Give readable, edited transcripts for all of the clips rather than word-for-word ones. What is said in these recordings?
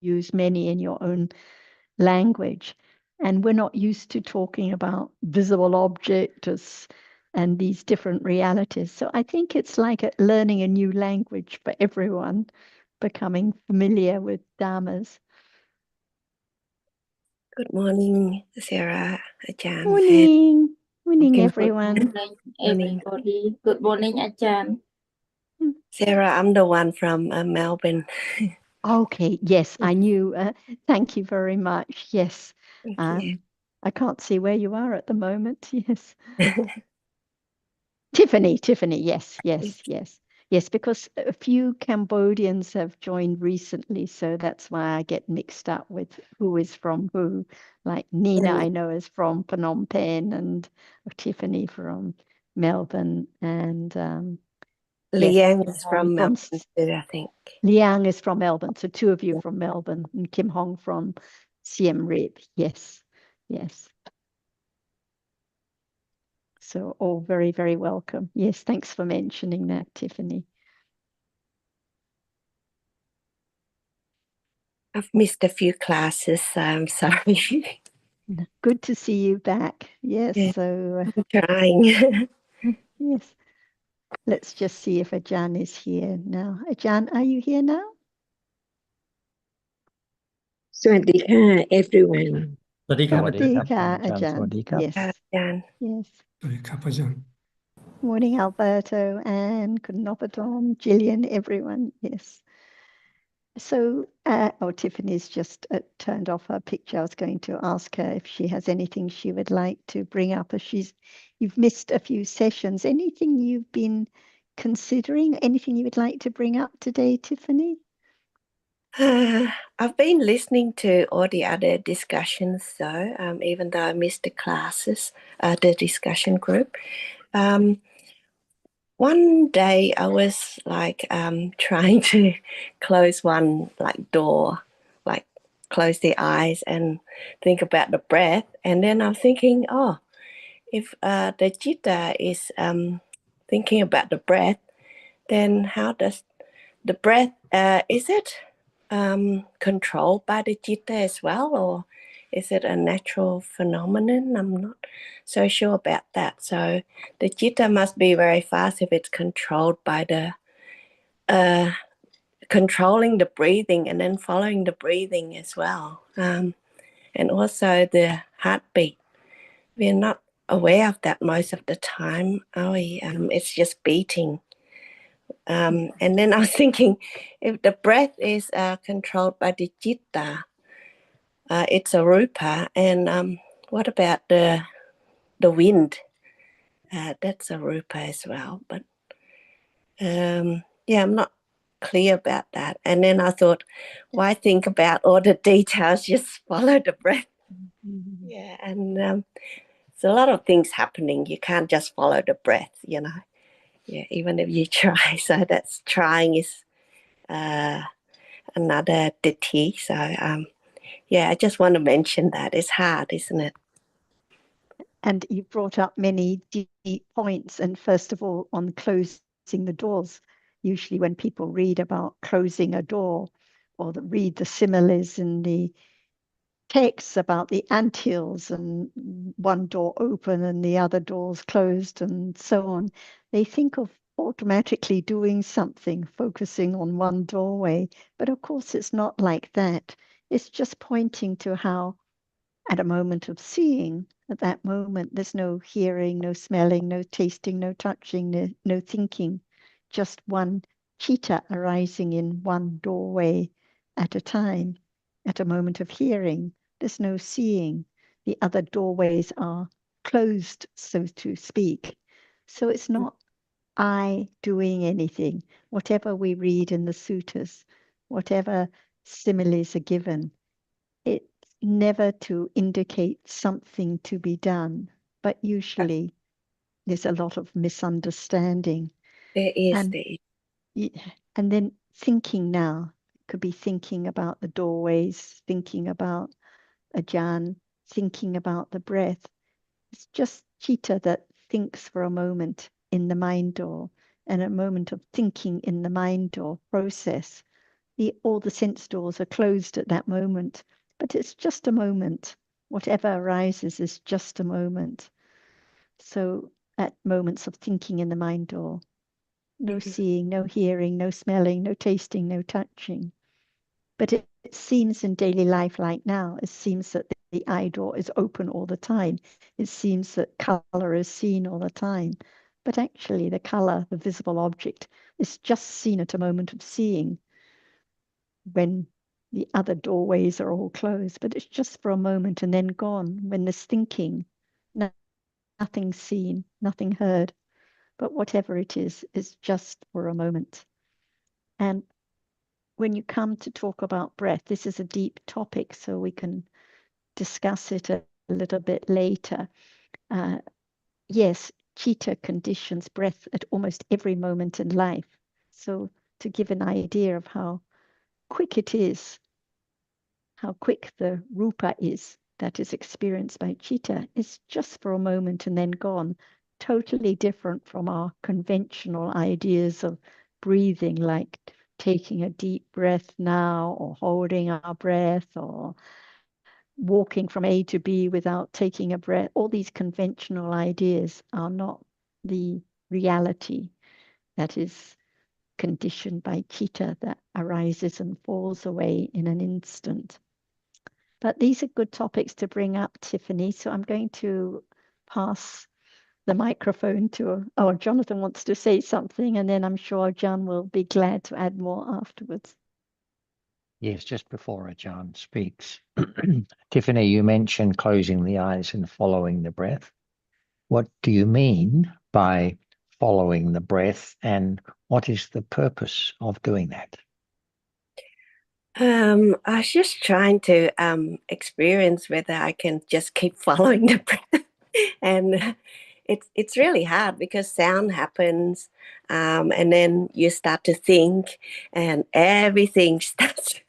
use many in your own language. And we're not used to talking about visible objects and these different realities. So I think it's like learning a new language for everyone, becoming familiar with dhammas. Good morning, Sarah, Ajahn, and Morning, morning, Kim. Good everyone. morning, Morning. everybody. Good morning, Ajahn. Sarah, I'm the one from Melbourne. Okay, yes, I knew. Thank you very much. Yes, Thank you. I can't see where you are at the moment. Yes. Tiffany, yes, because a few Cambodians have joined recently, so that's why I get mixed up with who is from who. Like Nina, And I know is from Phnom Penh, and Tiffany from Melbourne, and yes, Liang Kim is Hong from from Melbourne too, I think. Liang is from Melbourne, so two of you from Melbourne, and Kim Hong from Siem Reap. Yes, yes. So all very, very welcome. Yes, thanks for mentioning that, Tiffany. I've missed a few classes, so I'm sorry. Good to see you back. Yes, Yeah, so I'm trying. yes, let's just see if Ajahn is here now. Ajahn, are you here now? สวัสดีค่ะ everyone สวัสดีครับ Sawadika, อาจารย์ Ajahn. สวัสดีครับ Yes, Ajahn. yes. สวัสดีครับอาจารย์ Morning, Alberto and Kunopatom, Gillian, everyone. Yes. So, Tiffany's just turned off her picture. I was going to ask her if she has anything she would like to bring up. As you've missed a few sessions. Anything you've been considering? Anything you would like to bring up today, Tiffany? I've been listening to all the other discussions, though, even though I missed the classes, the discussion group. One day I was like trying to close one like door, like close the eyes and think about the breath. And then I'm thinking, oh, if the citta is thinking about the breath, then how does the breath, is it controlled by the citta as well, or is it a natural phenomenon? I'm not so sure about that. So the citta must be very fast if it's controlled by the controlling the breathing and then following the breathing as well, and also the heartbeat. We're not aware of that most of the time, are we? It's just beating. And then I was thinking, if the breath is controlled by the citta, it's a rupa. And what about the wind? That's a rupa as well. But yeah, I'm not clear about that. And then I thought, why think about all the details? Just follow the breath. Mm-hmm. Yeah, and there's a lot of things happening. You can't just follow the breath, you know. Yeah, even if you try. So that's trying is another ditty. So yeah, I just want to mention that. It's hard, isn't it? And you brought up many deep points. And first of all, on closing the doors, usually when people read about closing a door or read the similes in the texts about the anthills and one door open and the other doors closed and so on, they think of automatically doing something, focusing on one doorway. But of course, it's not like that. It's just pointing to how, at a moment of seeing, at that moment, there's no hearing, no smelling, no tasting, no touching, no thinking, just one chitta arising in one doorway at a time. At a moment of hearing, there's no seeing. The other doorways are closed, so to speak. So it's not I doing anything. Whatever we read in the suttas, whatever similes are given, it's never to indicate something to be done, but usually there's a lot of misunderstanding. There is. And and then thinking now could be thinking about the doorways, thinking about Ajahn, thinking about the breath. It's just chitta that thinks for a moment in the mind door, and a moment of thinking in the mind door process all the sense doors are closed at that moment, but it's just a moment. Whatever arises is just a moment. So at moments of thinking in the mind door, no seeing, no hearing, no smelling, no tasting, no touching. But it seems in daily life like now, it seems that the eye door is open all the time. It seems that color is seen all the time. But actually the color, the visible object, is just seen at a moment of seeing when the other doorways are all closed. But it's just for a moment and then gone. When there's thinking, nothing seen, nothing heard. But whatever it is just for a moment. And when you come to talk about breath, this is a deep topic, so we can discuss it a little bit later. Yes, chitta conditions breath at almost every moment in life. So to give an idea of how quick it is, how quick the rupa is that is experienced by chitta, is just for a moment and then gone. Totally different from our conventional ideas of breathing, like taking a deep breath now, or holding our breath, or walking from A to B without taking a breath. All these conventional ideas are not the reality that is conditioned by chitta, that arises and falls away in an instant. But these are good topics to bring up, Tiffany. So I'm going to pass the microphone to, oh, Jonathan wants to say something, and then I'm sure John will be glad to add more afterwards. Yes, just before Ajahn speaks. Tiffany, you mentioned closing the eyes and following the breath. What do you mean by following the breath, and what is the purpose of doing that? I was just trying to experience whether I can just keep following the breath. And it's really hard because sound happens, and then you start to think, and everything starts.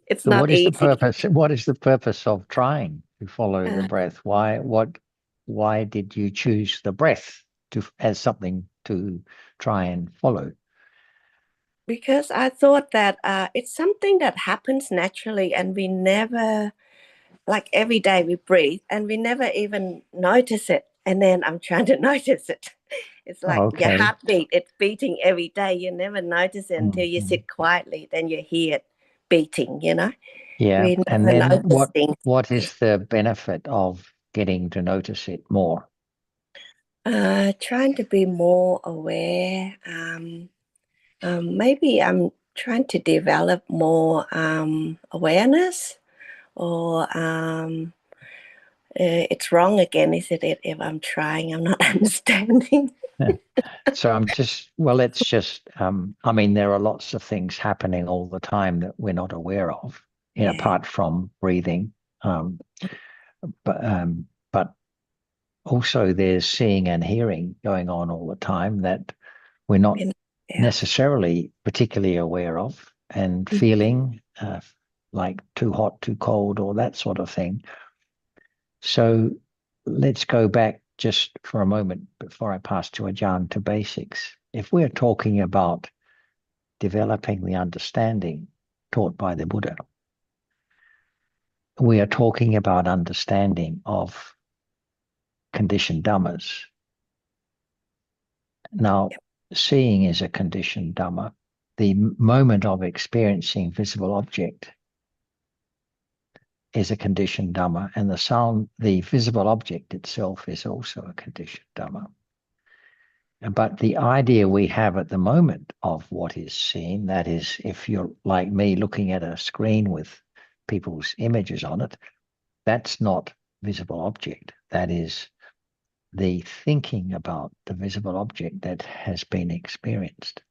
It's So not what is the easy. purpose? What is the purpose of trying to follow the breath? Why did you choose the breath as something to try and follow? Because I thought that it's something that happens naturally, and we never, like every day we breathe, and we never even notice it. And then I'm trying to notice it. It's like your Okay. heartbeat, it's beating every day. You never notice it until you sit quietly, then you hear it beating, Yeah. We And never then notice things. what is the benefit of getting to notice it more? Trying to be more aware. Maybe I'm trying to develop more awareness, or it's wrong again, isn't it? If I'm trying, I'm not understanding. So it's just, I mean, there are lots of things happening all the time that we're not aware of, apart from breathing. But also there's seeing and hearing going on all the time that we're not necessarily particularly aware of, and feeling like too hot, too cold, or that sort of thing. So let's go back just for a moment before I pass to Ajahn to basics. If we're talking about developing the understanding taught by the Buddha, we are talking about understanding of conditioned dhammas. Now, seeing is a conditioned dhamma. The moment of experiencing visible object is a conditioned dhamma, and the visible object itself is also a conditioned dhamma. But the idea we have at the moment of what is seen, that is, if you're like me looking at a screen with people's images on it, that's not visible object. That is the thinking about the visible object that has been experienced.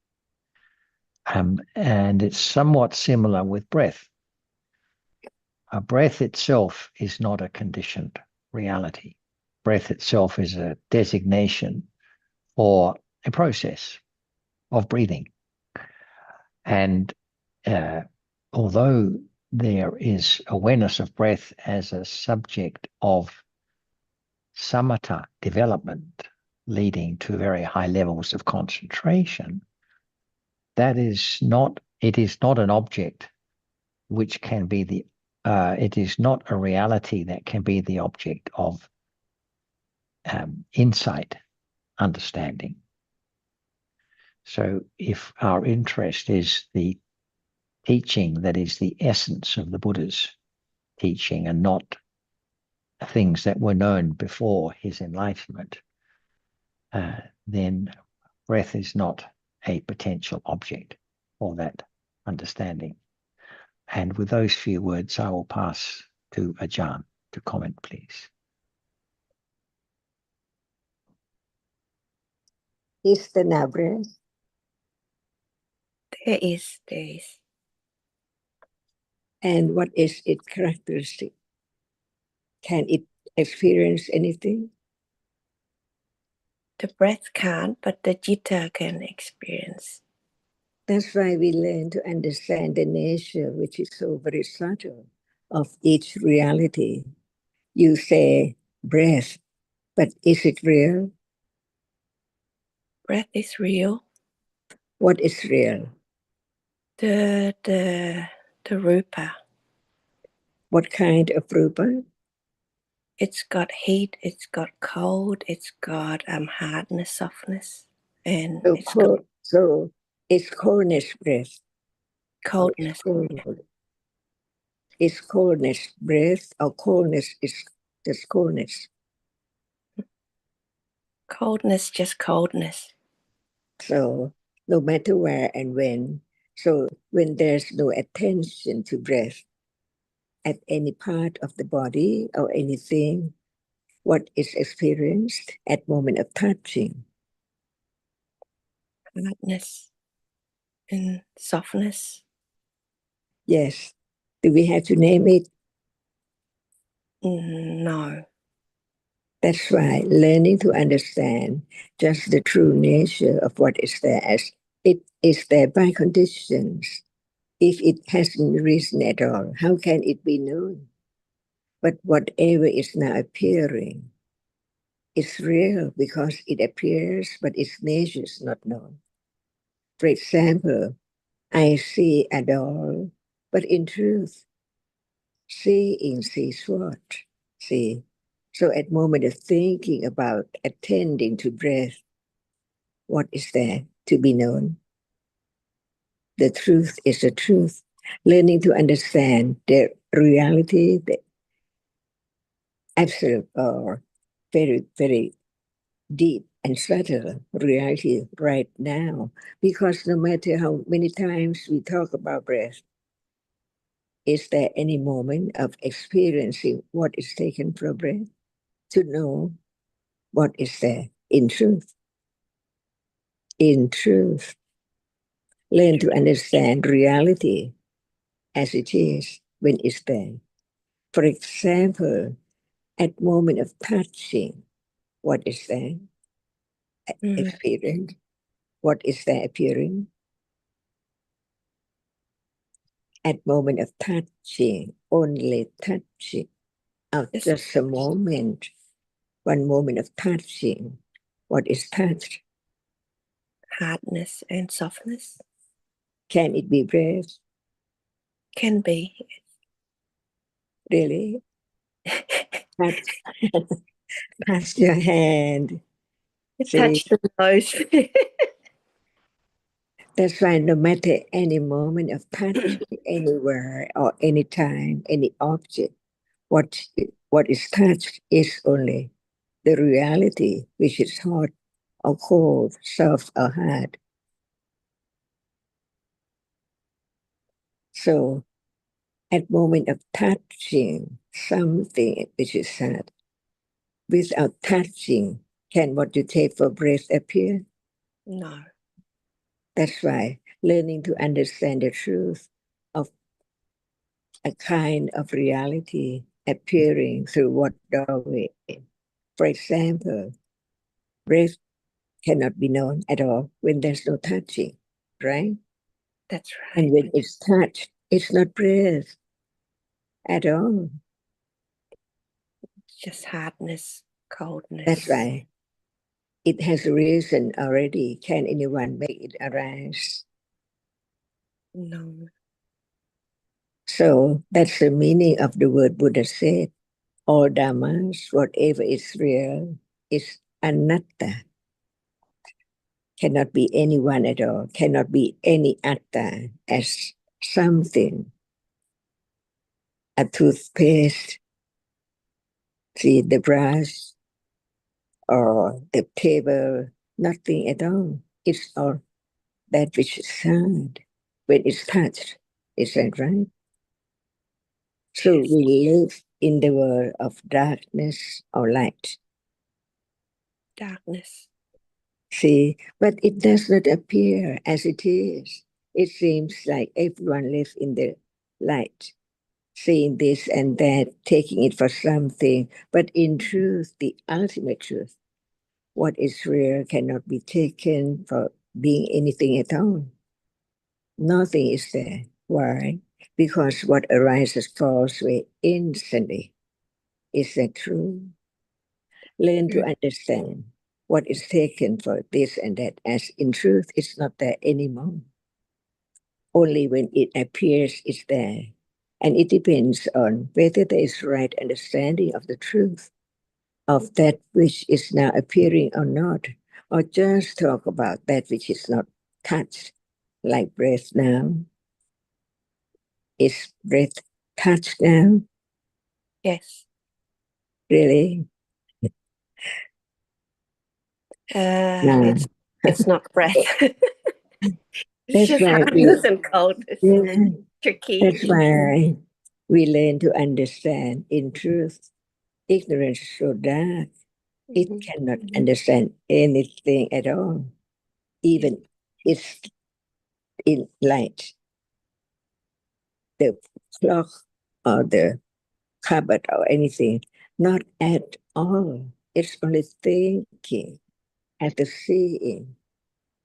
And it's somewhat similar with breath. A breath itself is not a conditioned reality. Breath itself is a designation or a process of breathing. And although there is awareness of breath as a subject of samatha development leading to very high levels of concentration, that is not it is not an object which can be the, it is not a reality that can be the object of insight, understanding. So if our interest is the teaching that is the essence of the Buddha's teaching and not things that were known before his enlightenment, then breath is not a potential object for that understanding. And with those few words, I will pass to Ajahn to comment, please. Is the now breath? There is. And what is its characteristic? Can it experience anything? The breath can't, but the jitta can experience. That's why we learn to understand the nature, which is so very subtle, of each reality. You say breath, but is it real? Breath is real. What is real? The rupa. What kind of rupa? It's got heat, it's got cold, it's got hardness, softness, and So, it's got it's coldness breath. coldness. Is coldness breath, or coldness is just coldness? Coldness, just coldness. So no matter where and when, so when there's no attention to breath at any part of the body or anything, what is experienced at moment of touching? Hardness and softness. Yes. Do we have to name it? No. That's why learning to understand just the true nature of what is there, as it is there by conditions. If it hasn't risen at all, how can it be known? But whatever is now appearing is real because it appears, but its nature is not known. For example, I see a doll, but in truth, seeing sees what? See. So at moment of thinking about attending to breath, what is there to be known? The truth is the truth. Learning to understand the reality, the absolute or very, very deep and subtle reality right now. Because no matter how many times we talk about breath, is there any moment of experiencing what is taken from breath to know what is there in truth? In truth, learn to understand reality as it is when it's there. For example, at moment of touching, what is there? Experience. What is there appearing? At moment of touching, only touching. Just a moment, one moment of touching. What is touched? Hardness and softness. Can it be breath? Can be. Really? Touch your hand. Touch the nose. That's why no matter any moment of touch, anywhere or anytime, any object, what is touched is only the reality, which is hot or cold, soft or hard. So at moment of touching something which is hard, without touching, can what you take for breath appear? No. That's why learning to understand the truth of a kind of reality appearing through what doorway. For example, breath cannot be known at all when there's no touching, right? That's right. And when it's touched, it's not breath at all. It's just hardness, coldness. That's right. It has arisen already. Can anyone make it arise? No. So that's the meaning of the word Buddha said. All dhammas, whatever is real, is anatta. Cannot be anyone at all, cannot be any atta as something. A toothpaste, see the brush, or the table, nothing at all. It's all that which is hard when it's touched. Is that right? So Yes. we live in the world of darkness or light. Darkness. See, but it does not appear as it is. It seems like everyone lives in the light, seeing this and that, taking it for something. But in truth, the ultimate truth, what is real cannot be taken for being anything at all. Nothing is there. Why? Because what arises falls away instantly. Is that true? Learn to understand what is taken for this and that, as in truth it's not there anymore. Only when it appears it's there. And it depends on whether there is right understanding of the truth of that which is now appearing or not, or just talk about that which is not touched, like breath now. Is breath touched now? Yes. Really? No. It's not breath. It's That's just why hardness and coldness. yeah, Tricky. that's why we learn to understand in truth. Ignorance is so dark, it cannot understand anything at all. Even it's in light, the clock or the cupboard or anything, not at all. It's only thinking, at the seeing,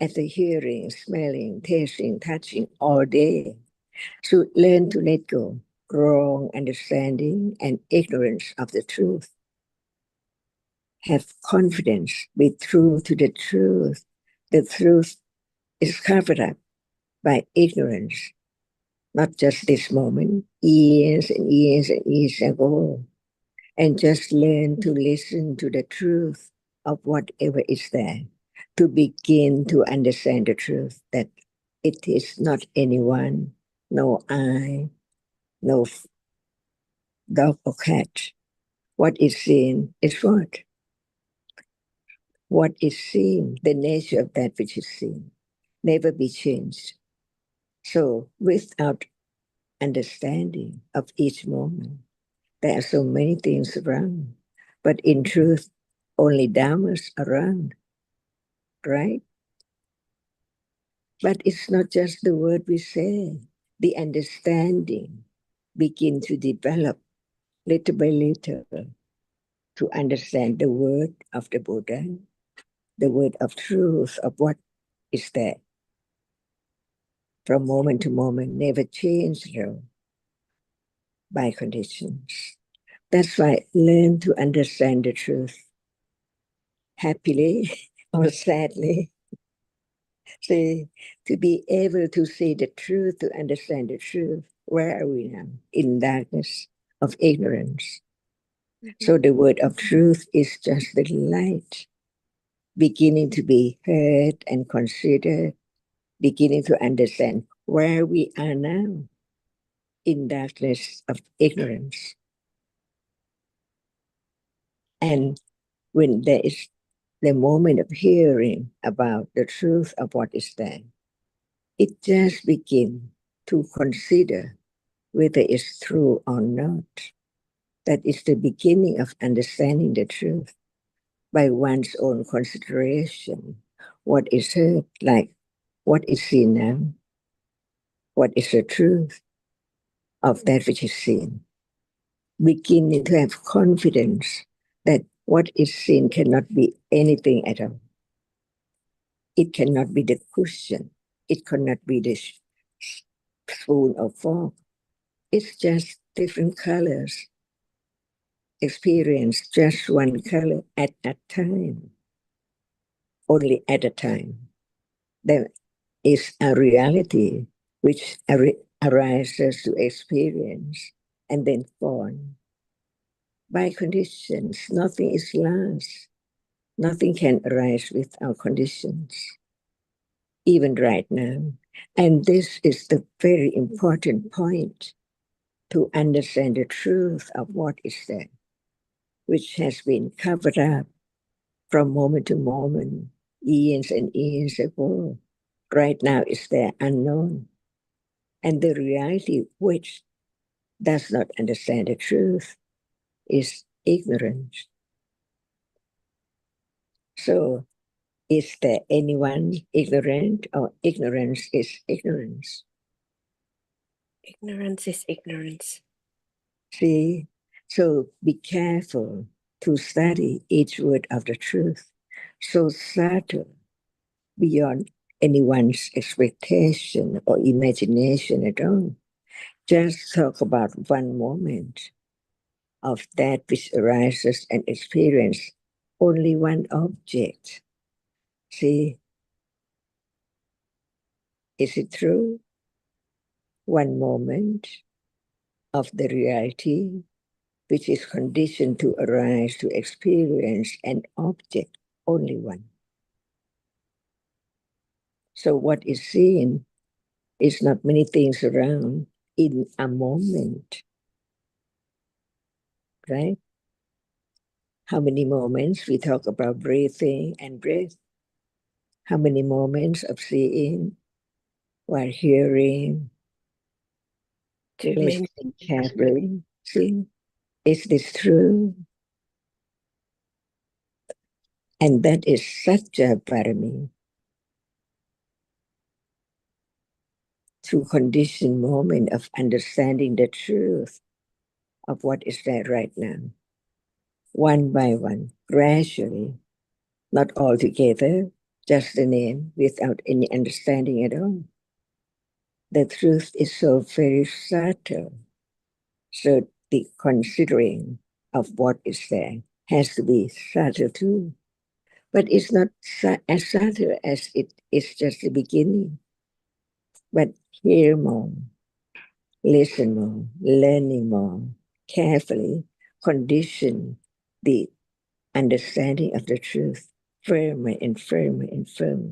at the hearing, smelling, tasting, touching all day. So learn to let go, wrong understanding and ignorance of the truth. Have confidence, be true to the truth. The truth is covered up by ignorance, not just this moment, years and years and years ago. And just learn to listen to the truth of whatever is there, to begin to understand the truth that it is not anyone, no I, no dog or cat. What is seen is what? What is seen, the nature of that which is seen, never be changed. So without understanding of each moment, there are so many things around. But in truth, only Dhammas around, right? But it's not just the word we say. The understanding begin to develop little by little to understand the word of the Buddha, the word of truth of what is there. From moment to moment, never change though by conditions. That's why learn to understand the truth happily or sadly. See, to be able to see the truth, to understand the truth. Where are we now? In darkness of ignorance. So the word of truth is just the light, beginning to be heard and considered, beginning to understand where we are now in darkness of ignorance. And when there is the moment of hearing about the truth of what is there, it just begins to consider whether it's true or not. That is the beginning of understanding the truth by one's own consideration. What is heard, like what is seen now? What is the truth of that which is seen? Beginning to have confidence that what is seen cannot be anything at all. It cannot be the cushion. It cannot be the spoon or fork. It's just different colors. Experience just one color at a time. Only at a time. There is a reality which arises to experience and then form. By conditions, nothing is last. Nothing can arise without conditions, even right now. And this is the very important point to understand the truth of what is there, which has been covered up from moment to moment, years and years ago. Right now is there unknown. And the reality which does not understand the truth is ignorance. So is there anyone ignorant, or ignorance is ignorance? Ignorance is ignorance. See, so be careful to study each word of the truth, so subtle, beyond anyone's expectation or imagination at all. Just talk about one moment of that which arises and experience only one object. See, is it true? One moment of the reality which is conditioned to arise to experience an object, only one. So what is seen is not many things around in a moment, right? How many moments we talk about breathing and breath? How many moments of seeing while hearing, listening carefully? See, is this true? And that is such a parami. To condition moment of understanding the truth of what is there right now. One by one, gradually, not all together, just the name without any understanding at all. The truth is so very subtle. So the considering of what is there has to be subtle too. But it's not as subtle as it is just the beginning. But hear more, listen more, learning more, carefully condition the understanding of the truth firmer and firmer and firmer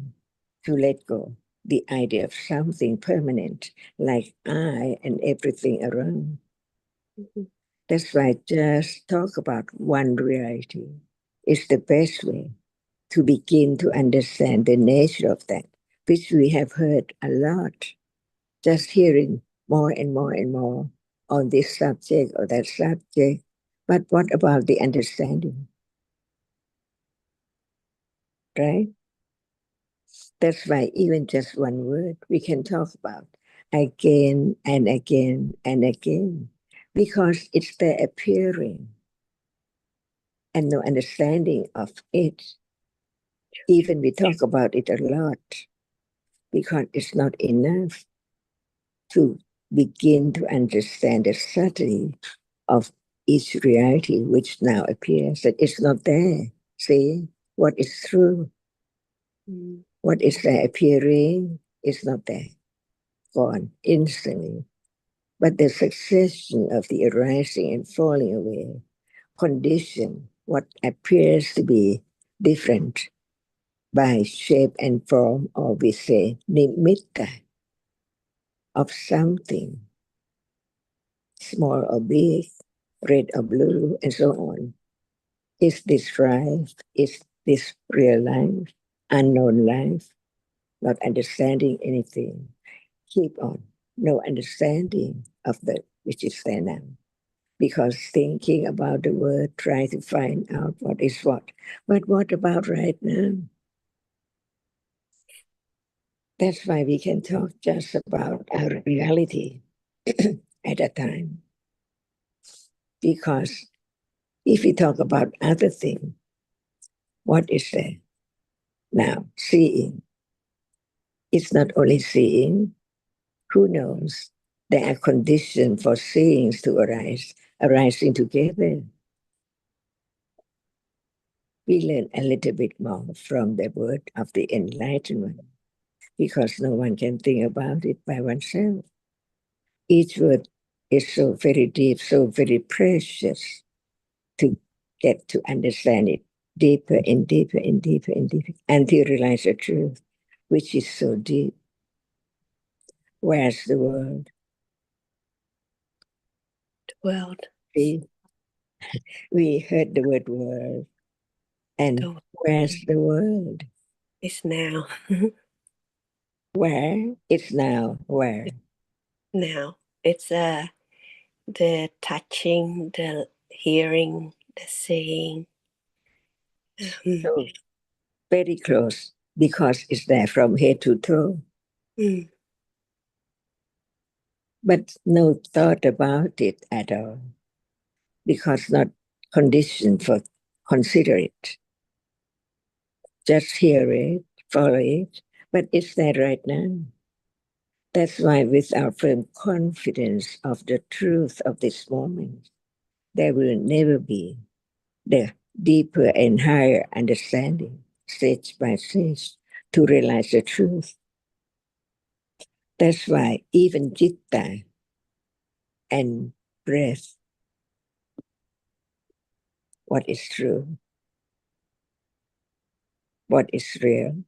to let go the idea of something permanent like I and everything around. That's why just talk about one reality is the best way to begin to understand the nature of that, which we have heard a lot, just hearing more and more and more on this subject or that subject. But what about the understanding? Right? That's why even just one word we can talk about again and again and again, because it's the appearing and no understanding of it. Even we talk about it a lot because it's not enough to begin to understand the subtlety of each reality which now appears, that it's not there. See, what is true, what is there appearing is not there, gone instantly. But the succession of the arising and falling away condition what appears to be different by shape and form, or we say nimitta, of something, small or big, red or blue, and so on. Is this life? Is this real life? Unknown life? Not understanding anything. Keep on. No understanding of the which is there now. Because thinking about the word, try to find out what is what. But what about right now? That's why we can talk just about our reality at a time. Because if we talk about other things, what is there? Now, seeing. It's not only seeing, who knows? There are conditions for seeings to arise, arising together. We learn a little bit more from the word of the enlightenment. because no one can think about it by oneself. Each word is so very deep, so very precious to get to understand it deeper and deeper and deeper and deeper until you realize the truth, which is so deep. Where's the world? The world. We heard the word world. And where's the world? It's now. Where? It's now. Where? Now. It's the touching, the hearing, the seeing. So very close, because it's there from head to toe. But no thought about it at all, because not conditioned for consider it. Just hear it, follow it, but it's there right now. That's why with our firm confidence of the truth of this moment, there will never be the deeper and higher understanding, stage by stage, to realize the truth. That's why even citta and breath, what is true, what is real.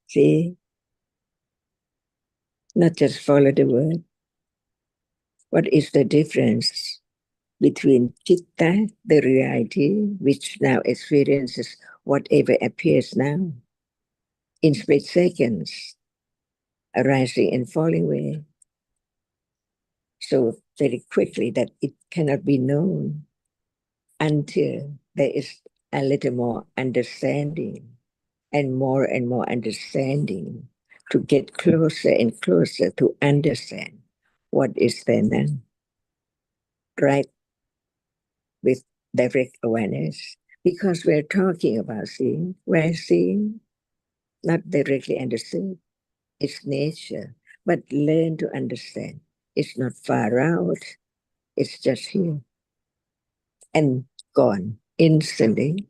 See, not just follow the word. What is the difference between citta, the reality, which now experiences whatever appears now, in split seconds, arising and falling away, so very quickly that it cannot be known until there is a little more understanding and more understanding to get closer and closer to understand what is there now. Right? With direct awareness. Because we're talking about seeing, we're seeing, not directly understood. It's nature, but learn to understand. It's not far out, it's just here and gone instantly.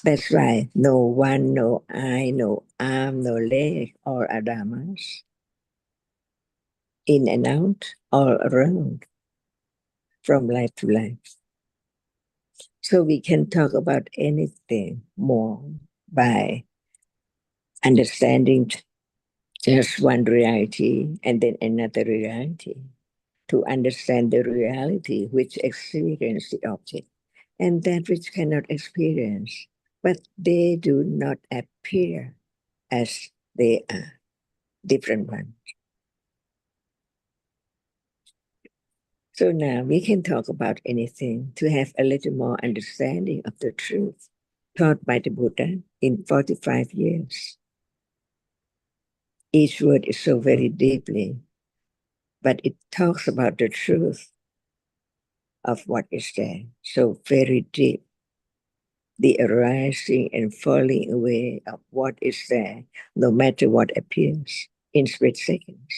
That's why no one, no eye, no arm, no leg, or adamas, in and out, all around, from life to life. So we can talk about anything more by understanding just one reality and then another reality, to understand the reality which experience the object and that which cannot experience, but they do not appear as they are, different ones. So now we can talk about anything to have a little more understanding of the truth taught by the Buddha in 45 years. Each word is so very deeply, but it talks about the truth of what is there, so very deep. The arising and falling away of what is there, no matter what appears, in split seconds.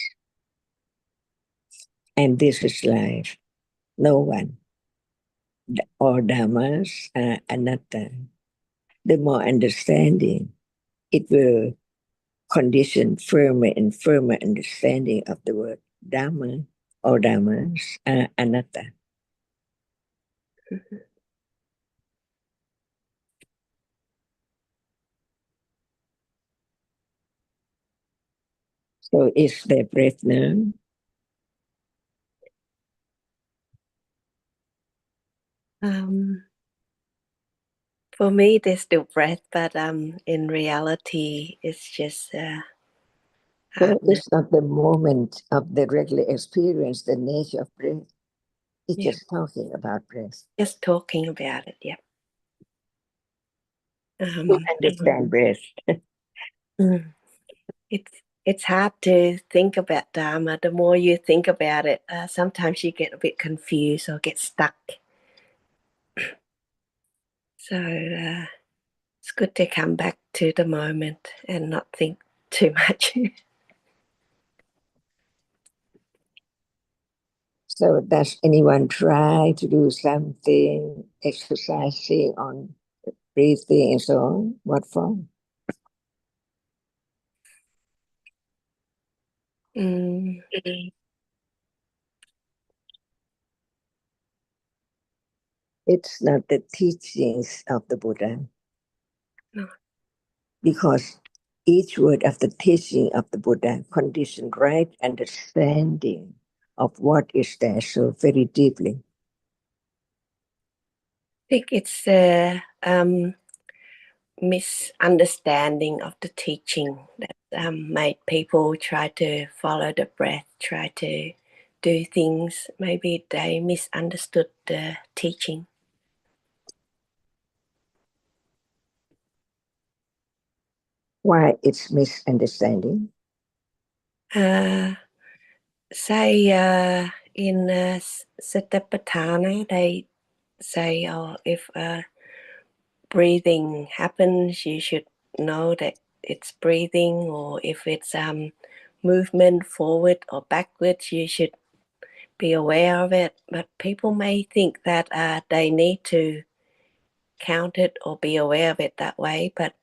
And this is life. No one. All dhammas are anatta. The more understanding, it will condition firmer and firmer understanding of the word Dhamma. All dhammas are anatta. So is there breath now? For me, there's still breath, but in reality, it's just. So it's not the moment of the regular experience, the nature of breath. It's just talking about breath. Just talking about it, yeah. To understand breath. It's hard to think about Dharma. The more you think about it, sometimes you get a bit confused or get stuck. So it's good to come back to the moment and not think too much. So does anyone try to do something, exercising on breathing and so on? What for? Mm. It's not the teachings of the Buddha. No. Because each word of the teaching of the Buddha conditioned right understanding of what is there so very deeply. I think it's a misunderstanding of the teaching that made people try to follow the breath, try to do things. Maybe they misunderstood the teaching. Why it's misunderstanding? Say in Satipatthana, they say, oh, if breathing happens, you should know that it's breathing, or if it's movement forward or backwards, you should be aware of it. But people may think that they need to count it or be aware of it that way, but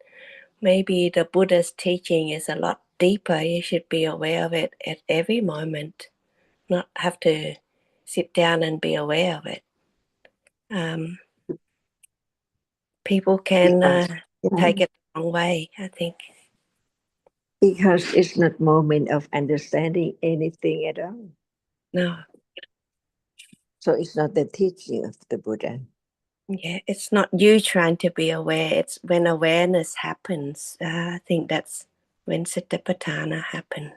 maybe the Buddha's teaching is a lot deeper. You should be aware of it at every moment, not have to sit down and be aware of it. People can take it the wrong way, I think. Because it's not moment of understanding anything at all. No. So it's not the teaching of the Buddha. Yeah, it's not you trying to be aware. It's when awareness happens. I think that's when Satipatthana happens.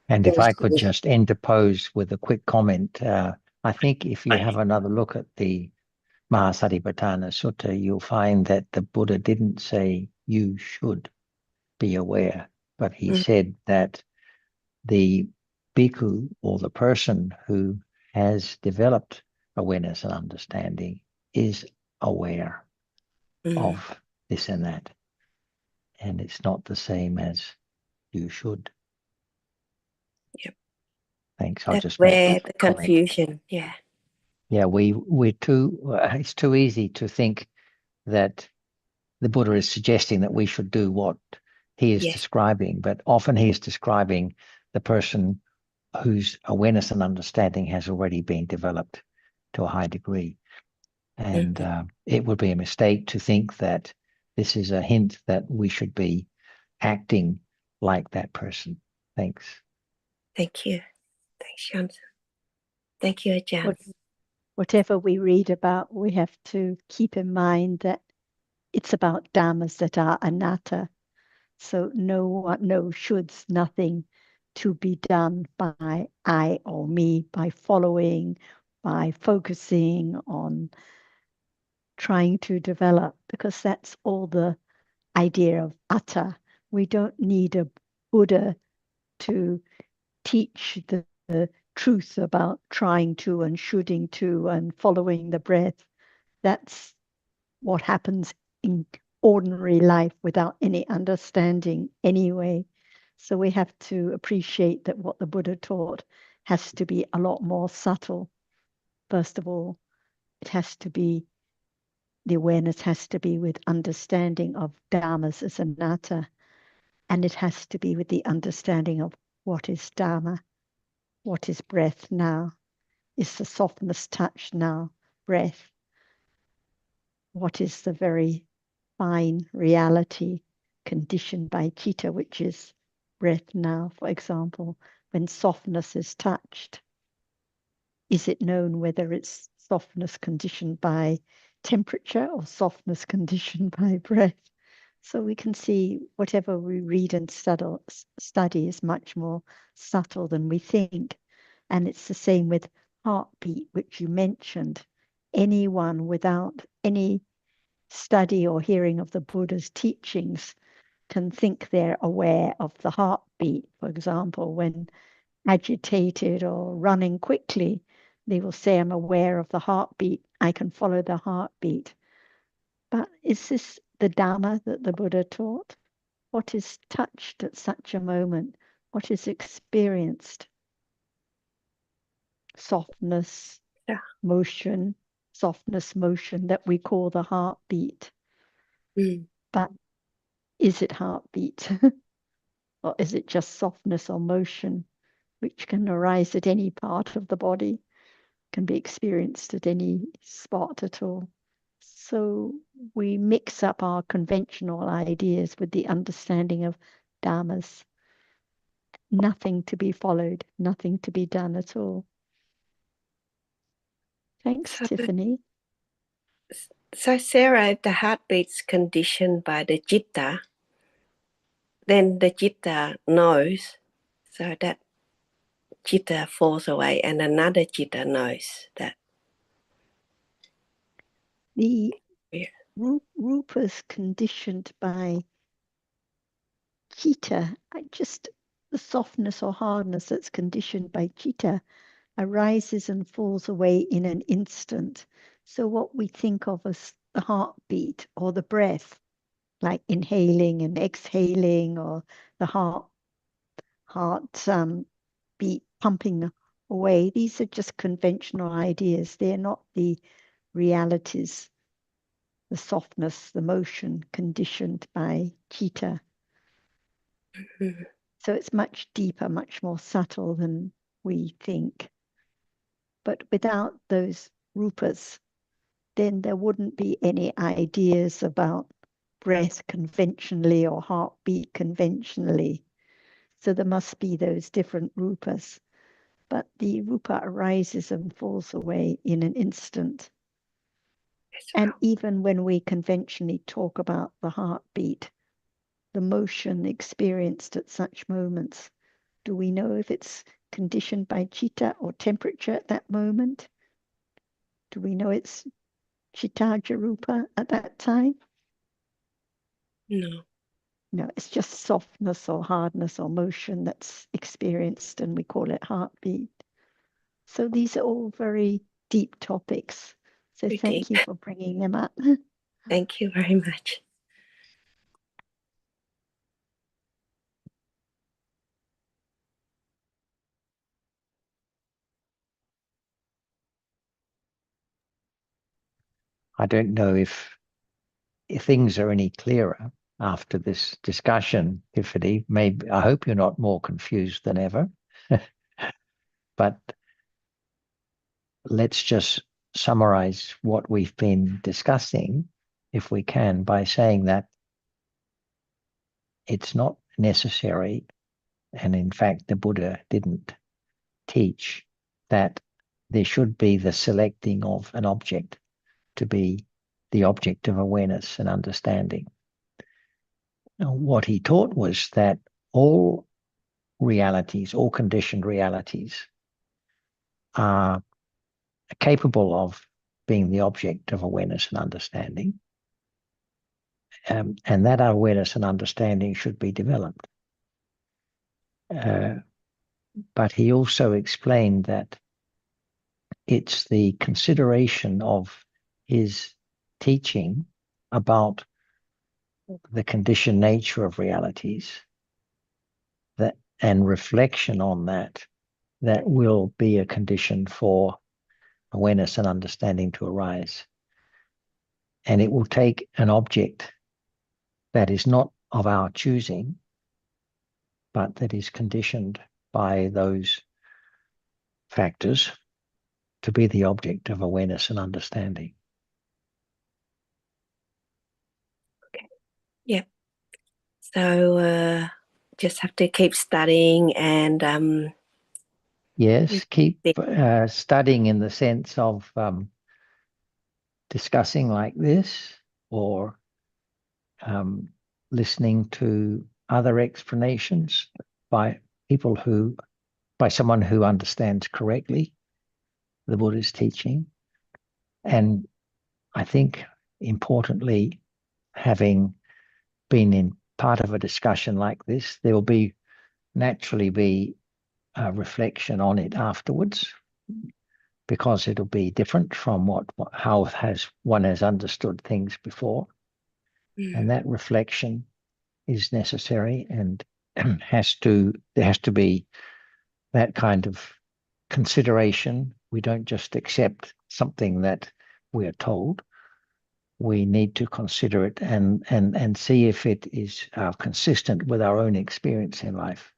And if I could just interpose with a quick comment, I think if you have another look at the Mahasatipatthana Sutta, you'll find that the Buddha didn't say you should be aware, but he said that the bhikkhu or the person who has developed awareness and understanding is aware of this and that. And it's not the same as you should. Yep. Thanks. That's where the confusion. Yeah. Yeah, it's too easy to think that the Buddha is suggesting that we should do what he is describing, but often he is describing the person whose awareness and understanding has already been developed to a high degree. And it would be a mistake to think that this is a hint that we should be acting like that person. Thanks. Thank you. Thanks, Johnson. Thank you, Ajahn. Whatever we read about, we have to keep in mind that it's about dhammas that are anatta. So no shoulds, nothing to be done by I or me, by following, by focusing on trying to develop, because that's all the idea of atta. We don't need a Buddha to teach the truth about trying to and shoulding to and following the breath. That's what happens in ordinary life without any understanding anyway. So we have to appreciate that what the Buddha taught has to be a lot more subtle. First of all, it has to be, the awareness has to be with understanding of dhammas as anatta, and it has to be with the understanding of what is dhamma, what is breath now, is the softness touch now breath, what is the very fine reality conditioned by chitta, which is breath now, for example, when softness is touched. Is it known whether it's softness conditioned by temperature or softness conditioned by breath? So we can see whatever we read and study is much more subtle than we think. And it's the same with heartbeat, which you mentioned. Anyone without any study or hearing of the Buddha's teachings can think they're aware of the heartbeat. For example, when agitated or running quickly, they will say, I'm aware of the heartbeat. I can follow the heartbeat. But is this the Dhamma that the Buddha taught? What is touched at such a moment? What is experienced? Softness, motion, softness, motion that we call the heartbeat. But is it heartbeat? Or is it just softness or motion, which can arise at any part of the body, can be experienced at any spot at all? So we mix up our conventional ideas with the understanding of dhammas. Nothing to be followed, nothing to be done at all. Thanks, Tiffany. So Sarah, if the heartbeat's conditioned by the citta, then the citta knows, so that citta falls away and another citta knows that. The rupa's conditioned by citta, just the softness or hardness that's conditioned by citta arises and falls away in an instant. So what we think of as the heartbeat or the breath, like inhaling and exhaling, or the heart beat pumping away, these are just conventional ideas. They're not the realities, the softness, the motion conditioned by citta. Mm-hmm. So it's much deeper, much more subtle than we think. But without those rupas, then there wouldn't be any ideas about breath conventionally or heartbeat conventionally. So there must be those different rupas. But the rupa arises and falls away in an instant. And even when we conventionally talk about the heartbeat, the motion experienced at such moments, do we know if it's conditioned by citta or temperature at that moment? Do we know it's cittaja rupa at that time? No. No, it's just softness or hardness or motion that's experienced, and we call it heartbeat. So these are all very deep topics. So Very thank deep. you for bringing them up. Thank you very much. I don't know if things are any clearer after this discussion, Tiffany. Maybe I hope you're not more confused than ever. But let's just summarize what we've been discussing, if we can, by saying that it's not necessary, and in fact the Buddha didn't teach that there should be the selecting of an object to be the object of awareness and understanding. Now, what he taught was that all realities, all conditioned realities, are capable of being the object of awareness and understanding. And that awareness and understanding should be developed. But he also explained that it's the consideration of his teaching about the conditioned nature of realities that, and reflection on that will be a condition for awareness and understanding to arise. And it will take an object that is not of our choosing, but that is conditioned by those factors to be the object of awareness and understanding. Okay. Yeah. So just have to keep studying and yes, keep studying in the sense of discussing like this, or listening to other explanations by someone who understands correctly the Buddha's teaching. And I think importantly, having been in part of a discussion like this, there will naturally be a reflection on it afterwards, because it'll be different from how one has understood things before. And that reflection is necessary, and there has to be that kind of consideration. We don't just accept something that we are told, we need to consider it and see if it is consistent with our own experience in life.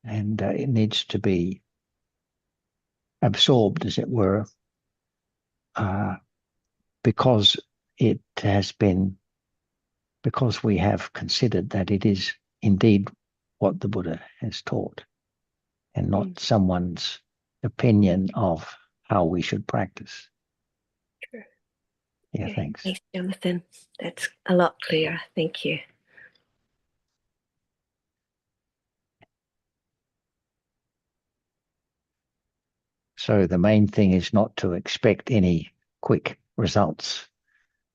And it needs to be absorbed, as it were, because it has been, because we have considered that it is indeed what the Buddha has taught, and not someone's opinion of how we should practice. True. Yeah, thanks. Thanks, Jonathan. That's a lot clearer. Thank you. So the main thing is not to expect any quick results.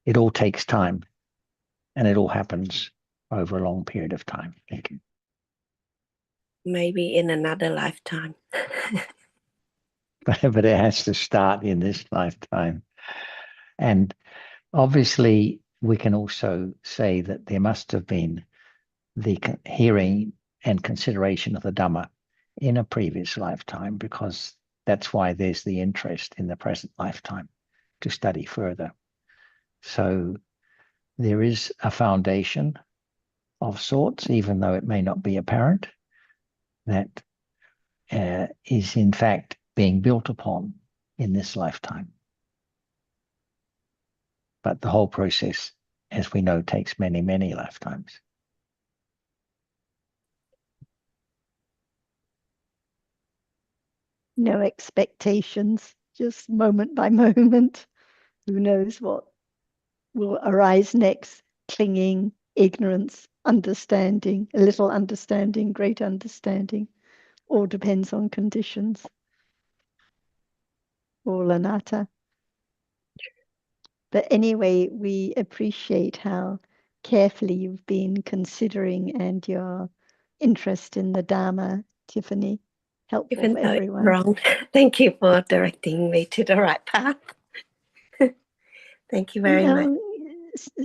It all takes time, and it all happens over a long period of time. Thank you. Maybe in another lifetime. But it has to start in this lifetime. And obviously, we can also say that there must have been the hearing and consideration of the Dhamma in a previous lifetime, because that's why there's the interest in the present lifetime to study further. So there is a foundation of sorts, even though it may not be apparent, that is in fact being built upon in this lifetime. But the whole process, as we know, takes many, many lifetimes. No expectations, just moment by moment. Who knows what will arise next? Clinging, ignorance, understanding, a little understanding, great understanding. All depends on conditions. All anatta. But anyway, we appreciate how carefully you've been considering and your interest in the Dharma, Tiffany. Helpful Even for though everyone. it's wrong, thank you for directing me to the right path. Thank you very much.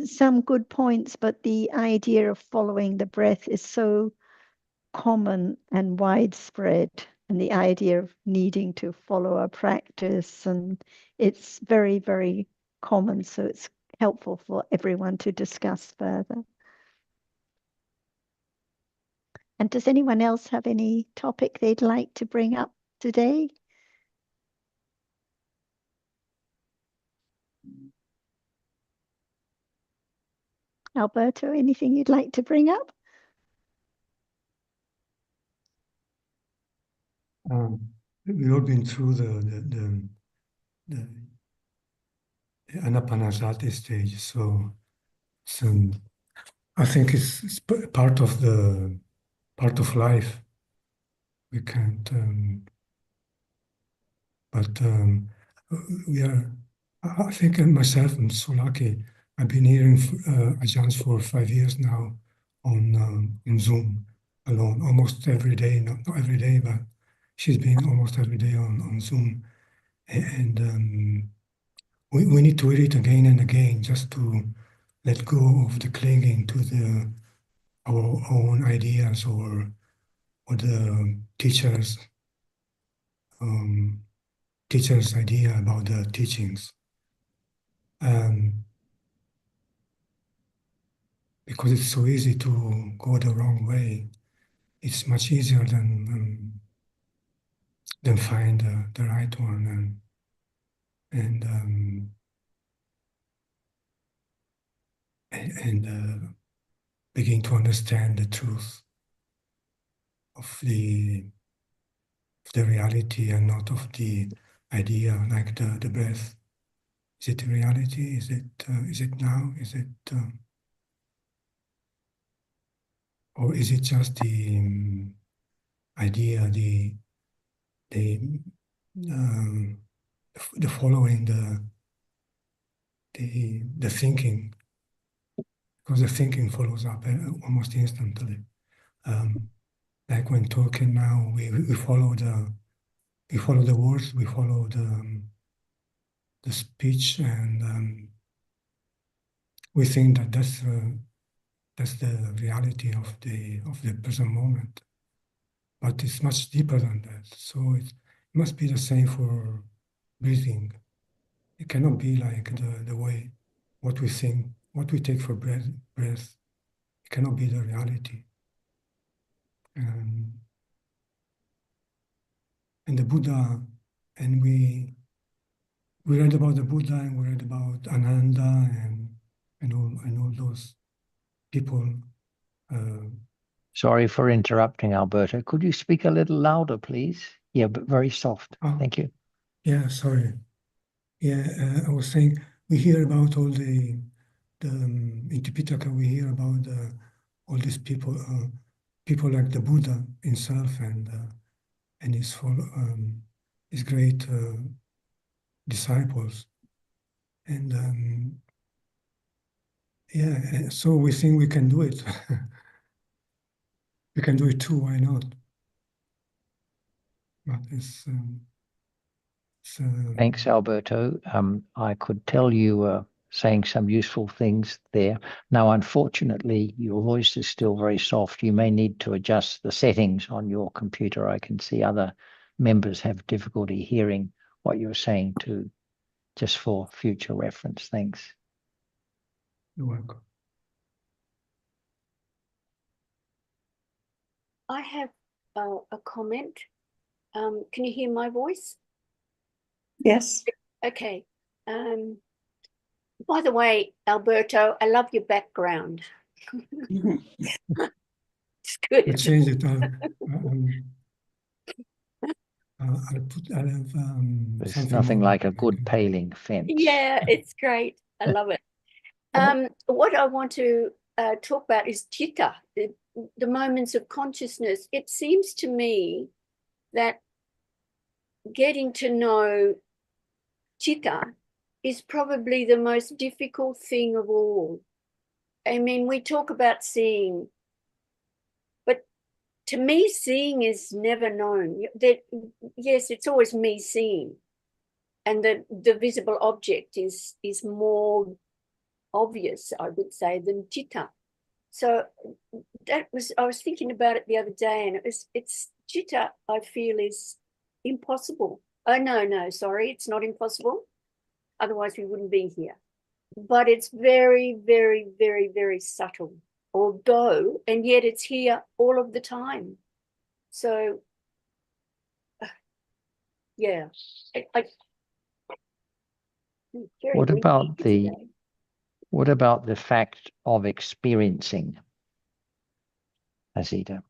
Some good points, but the idea of following the breath is so common and widespread, and the idea of needing to follow a practice, and it's very, very common, so it's helpful for everyone to discuss further. And does anyone else have any topic they'd like to bring up today? Alberto, anything you'd like to bring up? We've all been through the anapanasati stage, so I think it's part of life. We can't, but we are. I think myself, I'm so lucky. I've been hearing Ajahns for 5 years now on Zoom alone, almost every day. Not every day, but she's been almost every day on Zoom, and we need to read it again and again just to let go of the clinging to our own ideas or the teacher's idea about the teachings. Because it's so easy to go the wrong way. It's much easier than find the right one and begin to understand the truth of the reality and not of the idea, like the breath. Is it reality? Is it now? Is it or is it just the idea, the following the thinking? Because the thinking follows up almost instantly. Like when talking now, we follow the words, we follow the speech, and we think that that's the reality of the present moment. But it's much deeper than that. So it must be the same for breathing. It cannot be like the way what we think, what we take for breath, it cannot be the reality. And the Buddha, and we read about the Buddha, and we read about Ananda, and all those people. Sorry for interrupting, Alberto. Could you speak a little louder, please? Yeah, but very soft. Thank you. Yeah, sorry. Yeah, I was saying we hear about all the in Tipitaka, we hear about all these people, people like the Buddha himself and his great disciples, and yeah, so we think we can do it. We can do it too. Why not? But Thanks, Alberto. I could tell you were saying some useful things there. Now, unfortunately, your voice is still very soft. You may need to adjust the settings on your computer. I can see other members have difficulty hearing what you're saying too, just for future reference. Thanks. You're welcome. I have a comment. Can you hear my voice? Yes. Okay. By the way, Alberto, I love your background. It's good. We change it. I'll have There's nothing like a good paling fence. Yeah, it's great. I love it. What I want to talk about is citta, the moments of consciousness. It seems to me that getting to know citta is probably the most difficult thing of all. I mean, we talk about seeing, but to me, seeing is never known. That, yes, it's always me seeing, and the visible object is more obvious, I would say, than citta. So I was thinking about it the other day, and it's citta, I feel, is impossible. Oh, no, sorry, it's not impossible. Otherwise we wouldn't be here. But it's very, very, very, very subtle, although, and yet it's here all of the time. So, yeah. What about the fact of experiencing, Azita?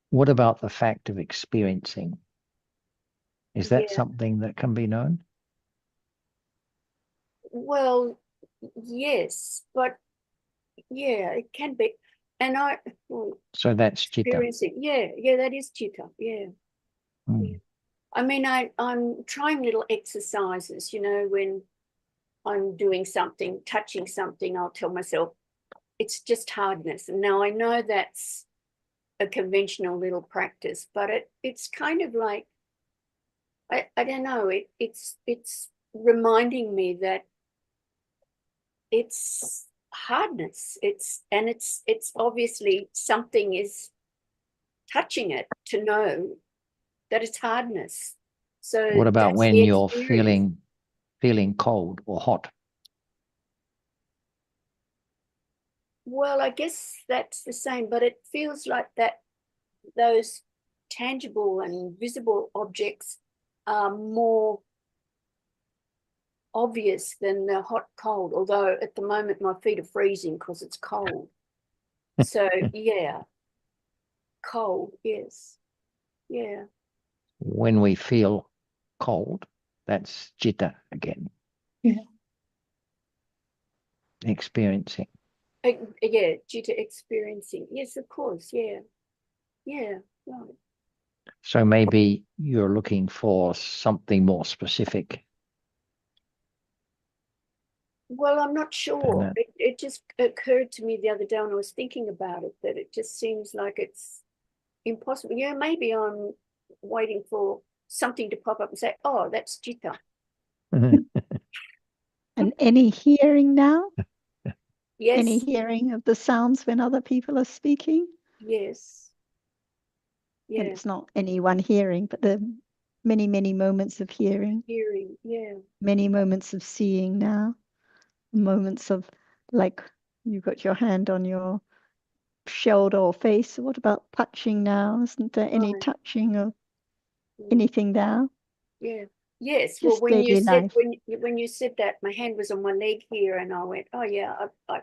What about the fact of experiencing? Is that something that can be known? Well, yes, but yeah, it can be. And so that's citta. Yeah, that is citta. Yeah. Yeah. I mean, I'm trying little exercises, you know, when I'm doing something, touching something, I'll tell myself it's just hardness. And now I know that's a conventional little practice, but it's kind of like, I don't know, it's reminding me that it's hardness. It's obviously something is touching it to know that it's hardness. So what about when you're feeling cold or hot? Well, I guess that's the same, but it feels like that those tangible and visible objects are more obvious than the hot cold, although at the moment my feet are freezing because it's cold. So yeah, cold, yes. Yeah. When we feel cold, that's citta again. Yeah. Experiencing. Yeah, citta experiencing. Yes, of course. Yeah. Yeah, right. So maybe you're looking for something more specific. Well, I'm not sure. It just occurred to me the other day when I was thinking about it that it just seems like it's impossible. Yeah, maybe I'm waiting for something to pop up and say, oh, that's citta. And any hearing now? Yes. Any hearing of the sounds when other people are speaking? Yes. Yeah. And it's not anyone hearing, but the many, many moments of hearing, yeah. many moments of seeing now, moments of, like, you've got your hand on your shoulder or face. What about touching now? Isn't there any Right. touching of Mm. anything now? Yeah. Yes. Well, Just when you daily said life. when you said that, my hand was on my leg here, and I went, oh yeah, I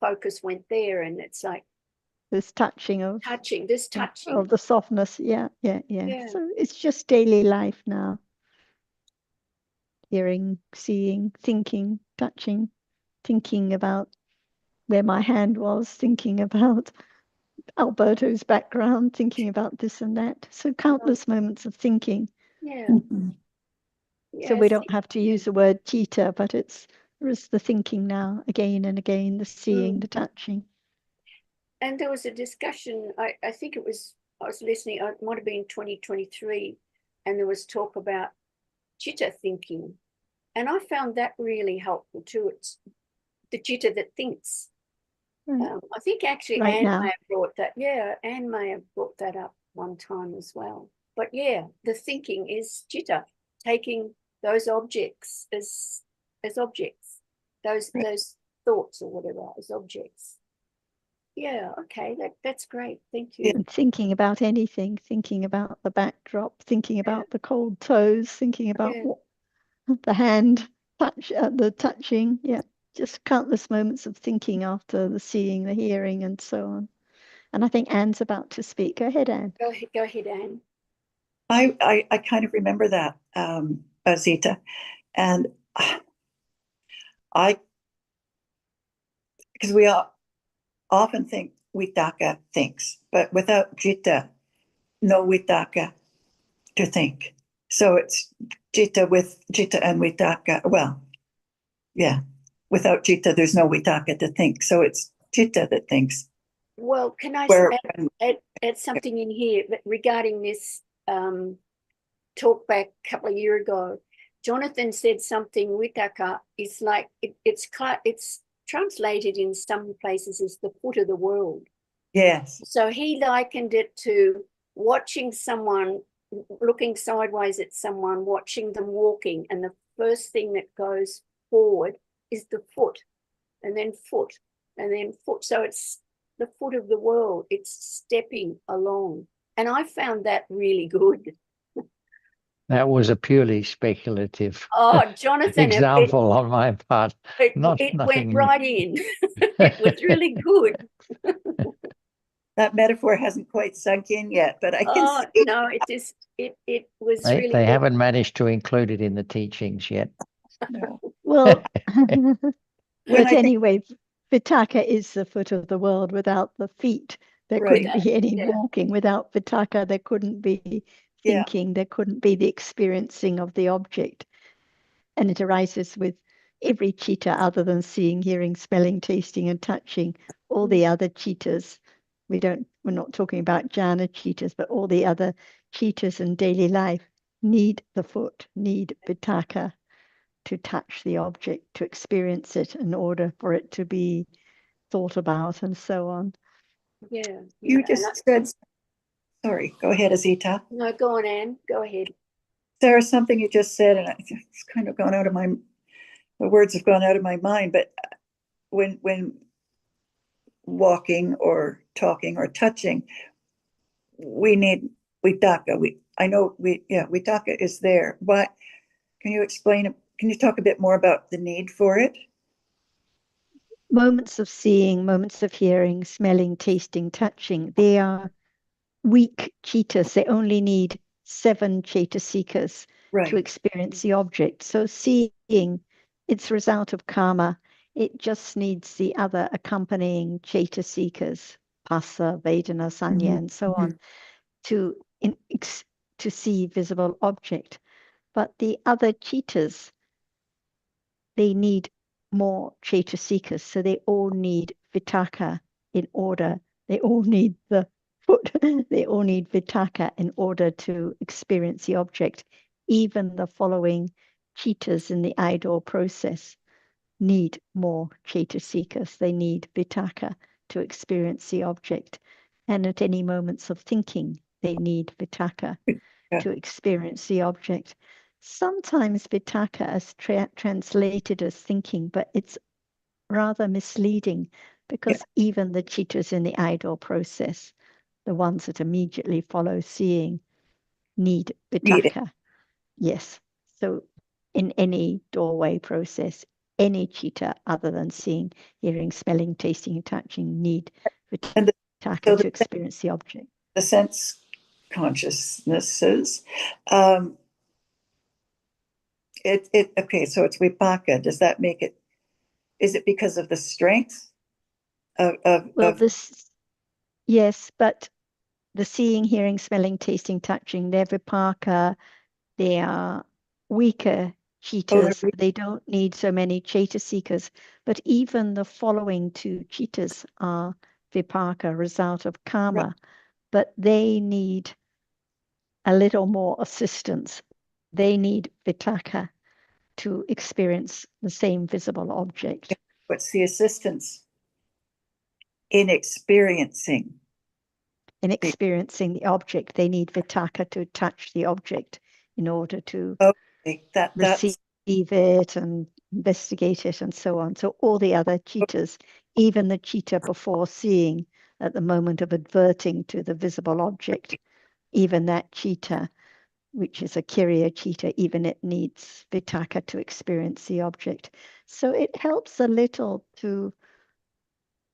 focus went there, and it's like This touching of this touching. of the softness. Yeah. Yeah. So it's just daily life now. Hearing, seeing, thinking, touching, thinking about where my hand was, thinking about Alberto's background, thinking about this and that. So countless moments of thinking. Yeah. So Yeah. we don't have to use the word cheetah, but it's the thinking now, again and again, the seeing, the touching. And there was a discussion, I think I was listening, it might have been 2023, and there was talk about chitta thinking. And I found that really helpful too. It's the chitta that thinks. Right. I think actually Right Anne now. may have brought that. Yeah, Anne may have brought that up one time as well. But yeah, the thinking is chitta, taking those objects as objects, those thoughts or whatever as objects. Yeah, okay, that's great. Thank you. And thinking about anything, thinking about the backdrop, thinking about the cold toes, thinking about what, the hand touch, the touching. Yeah, just countless moments of thinking after the seeing, the hearing, and so on. And I think Anne's about to speak. Go ahead, Anne. Go ahead, Anne. I kind of remember that, Zita, and because we often think Vitaka thinks, but without Jitta, no Vitaka to think. So it's Jitta with Jitta and Vitaka. Well, yeah, without Jitta, there's no Vitaka to think. So it's Jitta that thinks. Well, can I add something in here regarding this talk back a couple of years ago? Jonathan said something, Vitaka is like, it's translated in some places as the foot of the world. Yes. So he likened it to watching someone, looking sideways at someone, watching them walking, and the first thing that goes forward is the foot, and then foot, and then foot. So it's the foot of the world. It's stepping along. And I found that really good. That was a purely speculative Jonathan, example on my part. It went right in. It was really good. That metaphor hasn't quite sunk in yet, but I can see. No, it was really They good. haven't managed to include it in the teachings yet. No. Well, but anyway, Vitaka is the foot of the world. Without the feet, there couldn't be any walking. Without Vitaka, there couldn't be thinking. There couldn't be the experiencing of the object. And it arises with every chitta other than seeing, hearing, smelling, tasting, and touching. All the other chittas, we're not talking about jhana chittas, but all the other chittas in daily life need the foot, need Vitaka to touch the object, to experience it in order for it to be thought about and so on. Yeah. You just said, sorry, go ahead, Azita. No, go on, Anne, go ahead. Sarah, something you just said, and it's kind of gone out of the words have gone out of my mind, but when walking or talking or touching, we need Vitaka. Vitaka is there. But can you explain, can you talk a bit more about the need for it? Moments of seeing, moments of hearing, smelling, tasting, touching, they are weak chittas. They only need 7 chaitasikas to experience the object. So seeing, it's a result of karma. It just needs the other accompanying chaitasikas, phassa, vedana, sanya, and so on, to see visible object. But the other chittas, they need more chaitasikas, so they all need vitaka in order. They all need the foot. They all need vitaka in order to experience the object. Even the following chittas in the idol process need more chaitasikas. They need vitaka to experience the object. And at any moments of thinking, they need vitaka to experience the object. Sometimes vitakka is translated as thinking, but it's rather misleading because even the chittas in the idle process, the ones that immediately follow seeing, need vitakka. Yes. So in any doorway process, any chitta other than seeing, hearing, smelling, tasting, and touching need vitakka to experience the object. The sense consciousnesses, okay, so it's vipaka. Does that make it, is it because of the strength of this, yes, but the seeing, hearing, smelling, tasting, touching, they're vipaka, they are weaker chittas. They don't need so many cetasikas, but even the following two chittas are vipaka, result of karma, but they need a little more assistance. They need vitakka to experience the same visible object. What's the assistance? In experiencing the object, they need vitakka to touch the object in order to receive it and investigate it and so on. So all the other chittas, even the chitta before seeing, at the moment of adverting to the visible object, even that chitta, which is a kiriya chitta, even it needs vitakka to experience the object. So it helps a little to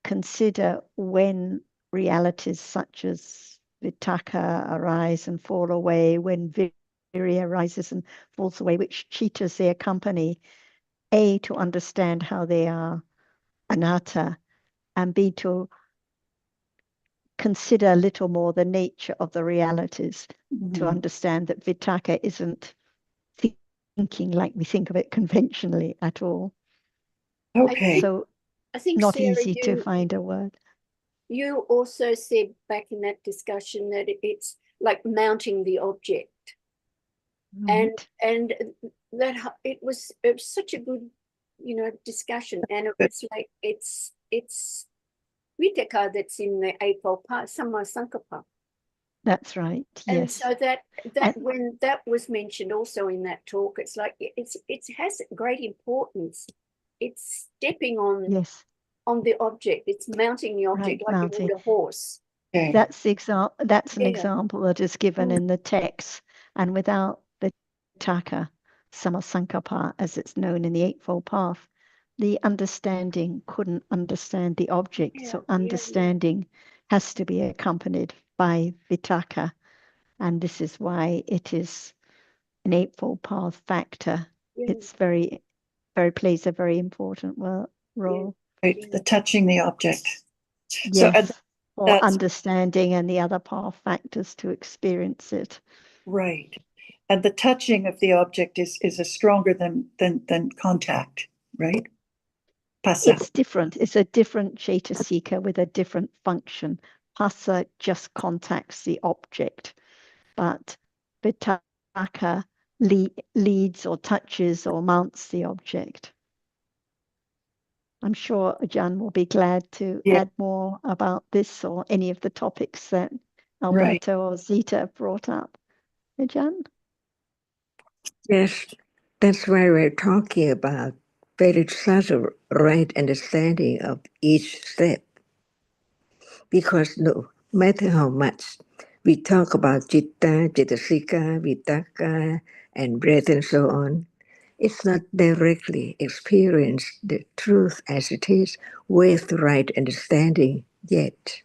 consider when realities such as vitakka arise and fall away, when virya arises and falls away, which chittas they accompany, A, to understand how they are anatta, and B, to consider a little more the nature of the realities, to understand that vitakka isn't thinking like we think of it conventionally at all. Okay. So I think not Sarah, easy to find a word. You also said back in that discussion that it's like mounting the object. Right. And that it was such a good, discussion. And it was like it's vitakka that's in the eightfold path, samma sankappa. That's right. Yes. And so that when that was mentioned also in that talk, it's like it has great importance. It's stepping on the object. It's mounting the object like you would a horse. Okay. That's an example that is given in the text, and without vitakka, samasankappa, as it's known in the Eightfold Path, the understanding couldn't understand the object. So understanding has to be accompanied by vitakka, and this is why it is an Eightfold Path factor. It's very plays a very important role. Right, the touching the object. Yes, so, or understanding and the other path factors to experience it. Right. And the touching of the object is a stronger than contact, right? Pasa. It's different. It's a different cetasika with a different function. Pasa just contacts the object, but vitakka leads or touches or mounts the object. I'm sure Ajahn will be glad to add more about this or any of the topics that Alberto or Zita brought up. Ajahn? Yes, that's why we're talking about very subtle right understanding of each step. Because no matter how much we talk about citta, cetasika, vitakka, and breath and so on, it's not directly experience the truth as it is with right understanding yet.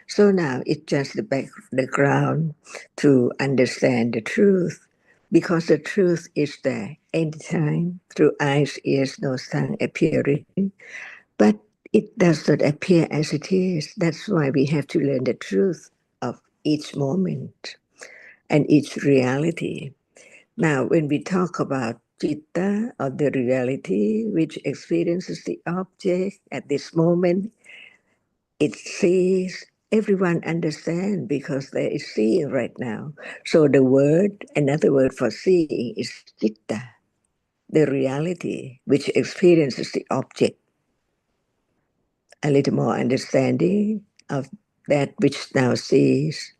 So now it's just the background to understand the truth, because the truth is there anytime through eyes, ears, nose, tongue appearing, but it does not appear as it is. That's why we have to learn the truth of each moment and each reality. Now, when we talk about citta, or the reality which experiences the object at this moment, it sees, everyone understand because there is seeing right now. So the word, another word for seeing is citta, the reality which experiences the object. A little more understanding of that which now sees.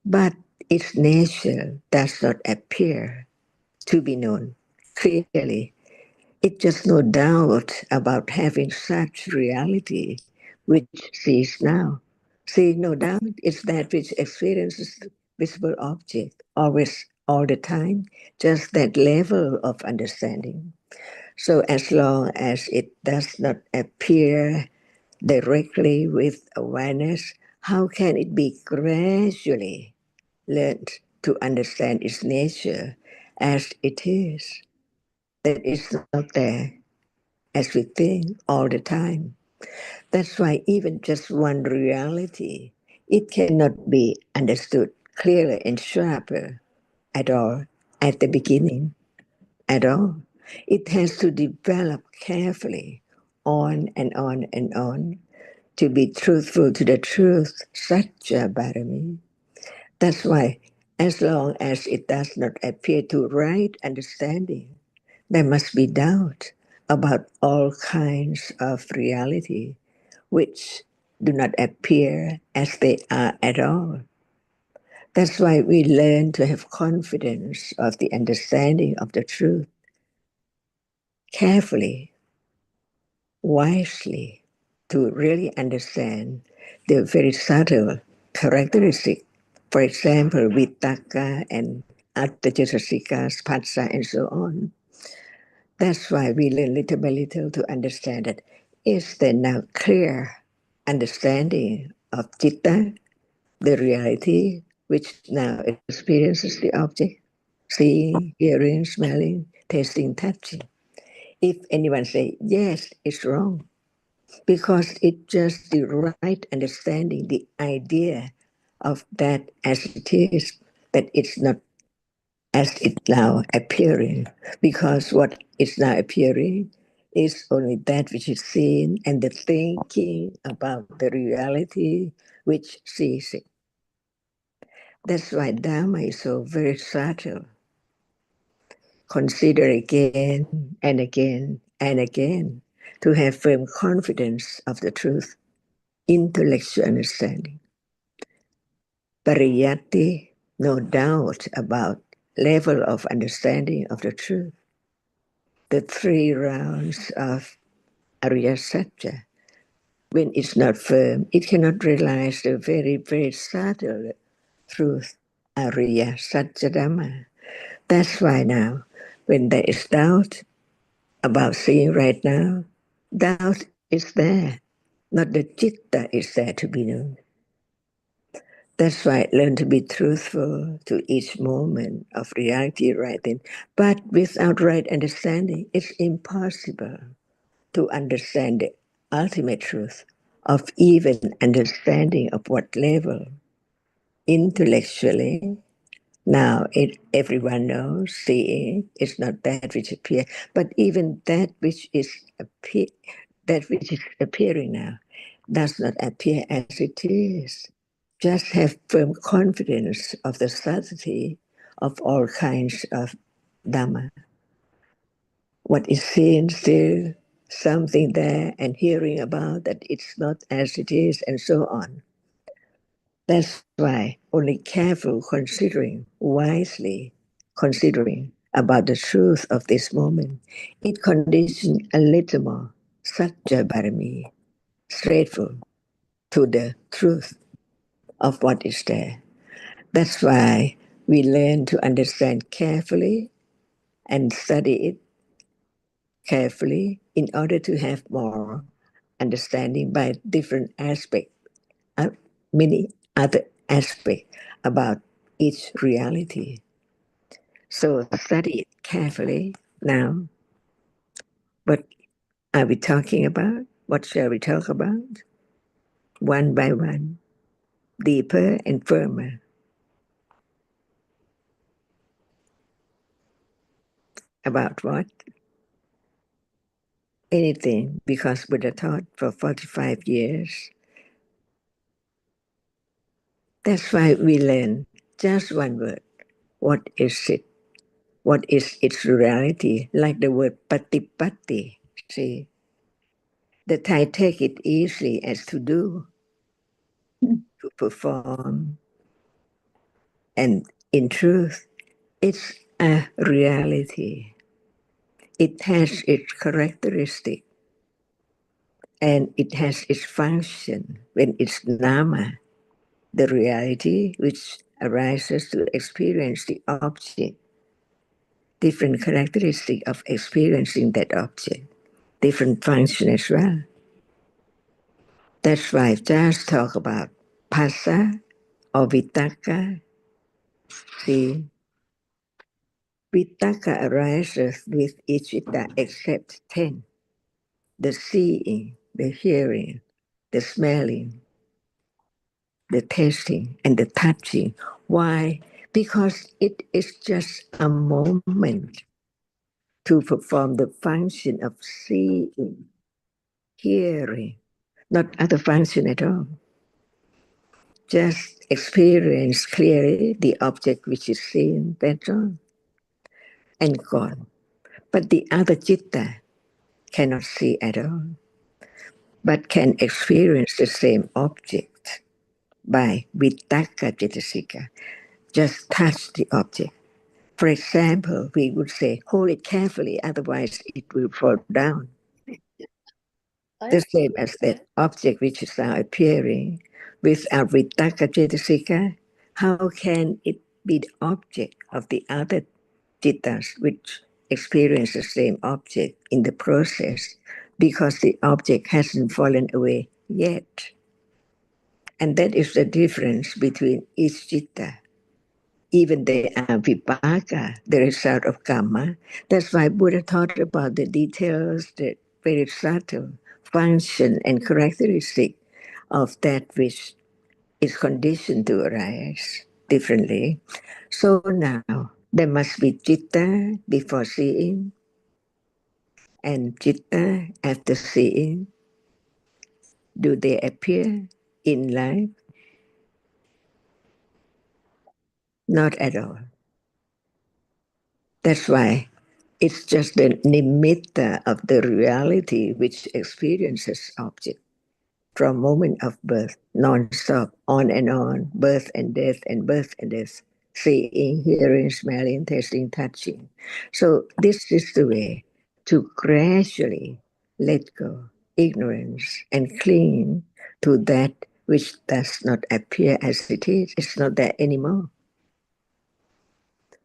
But its nature does not appear to be known clearly. It just no doubt about having such reality which sees now. See, no doubt it's that which experiences the visible object always, all the time, just that level of understanding. So as long as it does not appear directly with awareness, how can it be gradually learned to understand its nature as it is? That is not there as we think all the time. That's why even just one reality, it cannot be understood clearer and sharper at all at the beginning at all. It has to develop carefully on and on and on to be truthful to the truth, Satya Bharami. That's why, as long as it does not appear to right understanding, there must be doubt about all kinds of reality which do not appear as they are at all. That's why we learn to have confidence of the understanding of the truth carefully, wisely, to really understand the very subtle characteristic. For example, Vitaka and Attajasika, Spatsa, and so on. That's why we learn little by little to understand that is there now clear understanding of Chitta, the reality which now experiences the object, seeing, hearing, smelling, tasting, touching. If anyone say yes, it's wrong because it's just the right understanding, the idea of that as it is, that it's not as it now appearing, because what is now appearing is only that which is seen and the thinking about the reality which sees it. That's why Dhamma is so very subtle. Consider again and again and again to have firm confidence of the truth, intellectual understanding. Pariyatti, no doubt about level of understanding of the truth. The 3 rounds of Arya Satya. When it's not firm, it cannot realize the very, very subtle truth, Arya Satya Dhamma. That's why now, when there is doubt about seeing right now, doubt is there, not the chitta is there to be known. That's why learn to be truthful to each moment of reality right then. But without right understanding, it's impossible to understand the ultimate truth of even understanding of what level intellectually. Now everyone knows seeing is not that which appears, but even that which is appearing now does not appear as it is. Just have firm confidence of the subtlety of all kinds of Dhamma. What is seen still something there and hearing about that it's not as it is and so on. That's why only careful considering, wisely considering about the truth of this moment, it conditions a little more Satya Bharami, straightful to the truth of what is there. That's why we learn to understand carefully and study it carefully in order to have more understanding by different aspects, many other aspects about each reality. So study it carefully now. What are we talking about? What shall we talk about? One by one, deeper and firmer. About what? Anything, because Buddha taught for 45 years. That's why we learn just one word. What is it? What is its reality? Like the word patipatti. See, the Thai take it easily as to do, to perform, And in truth, it's a reality. It has its characteristic and it has its function when it's Dhamma, the reality which arises to experience the object, different characteristic of experiencing that object, different function as well. That's why just talk about Phassa or Vitakka. See, Vitakka arises with each citta except 10. The seeing, the hearing, the smelling, the tasting, and the touching. Why? Because it is just a moment to perform the function of seeing, hearing, not other function at all. Just experience clearly the object which is seen, that's all, and gone. But the other citta cannot see at all, but can experience the same object by Vitakka Cetasika. Just touch the object. For example, we would say, hold it carefully, otherwise it will fall down. The same as that object which is now appearing without Vitakka Cetasika, how can it be the object of the other cittas which experience the same object in the process? Because the object hasn't fallen away yet. And that is the difference between each citta. Even they are vipaka, the result of karma. That's why Buddha taught about the details, the very subtle function and characteristic of that which is conditioned to arise differently. So now there must be citta before seeing and citta after seeing. Do they appear in life? Not at all. That's why it's just the nimitta of the reality which experiences object from moment of birth, non-stop, on and on, birth and death and birth and death, seeing, hearing, smelling, tasting, touching. So this is the way to gradually let go ignorance and cling to that which does not appear as it is. It's not there anymore.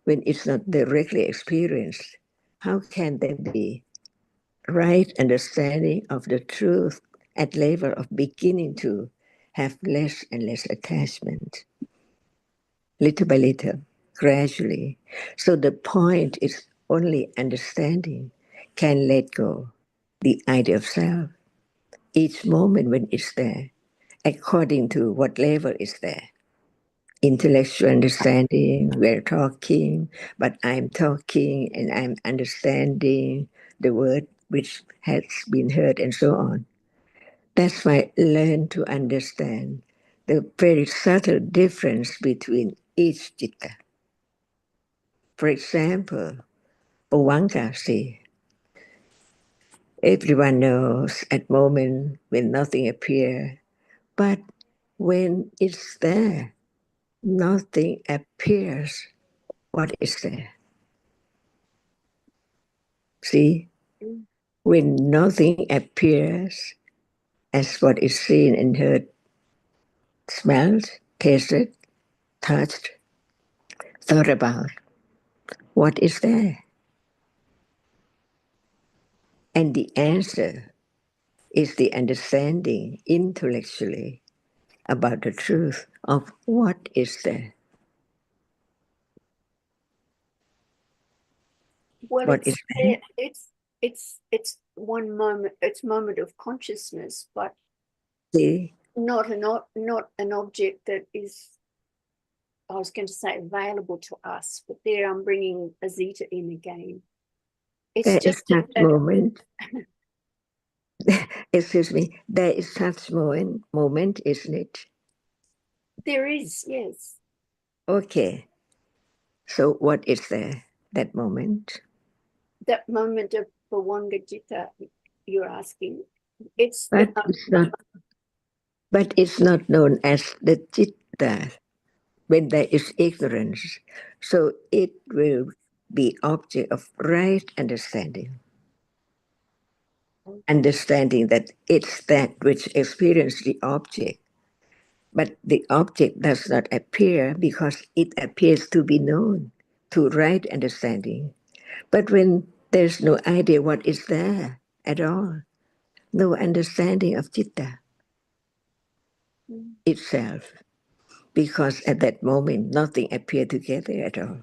When it's not directly experienced, how can there be right understanding of the truth at level of beginning to have less and less attachment, little by little, gradually? So the point is only understanding can let go the idea of self each moment when it's there, according to what level is there. Intellectual understanding, we're talking, but I'm talking and I'm understanding the word which has been heard and so on. That's why learn to understand the very subtle difference between each citta. For example, Pawangkasi. Everyone knows at moment when nothing appears, but when it's there, nothing appears. What is there? See, when nothing appears as what is seen and heard, smelled, tasted, touched, thought about, what is there? And the answer is the understanding intellectually about the truth of what is there. Well, What is there? it's one moment. It's moment of consciousness, but See, not an object that is. I was going to say available to us, but there I'm bringing a zeta in again. It's there just is such moment. Excuse me. There is such moment, isn't it? There is, yes. Okay. So what is there? That moment. That moment of Bhavangajita you're asking. It's But it's not known as the citta. when there is ignorance. So it will be object of right understanding. Understanding that it's that which experiences the object. But the object does not appear because it appears to be known to right understanding. But when there's no idea what is there at all, no understanding of citta itself, because at that moment nothing appeared together at all.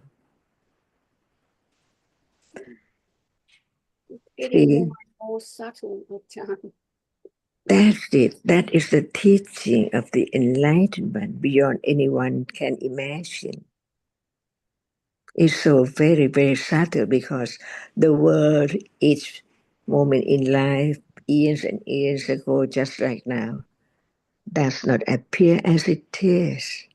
Getting more See, and more subtle with time. that's it. That is the teaching of the enlightenment beyond anyone can imagine. It's so very, very subtle because the world, each moment in life, years and years ago, just like now, does not appear as it is.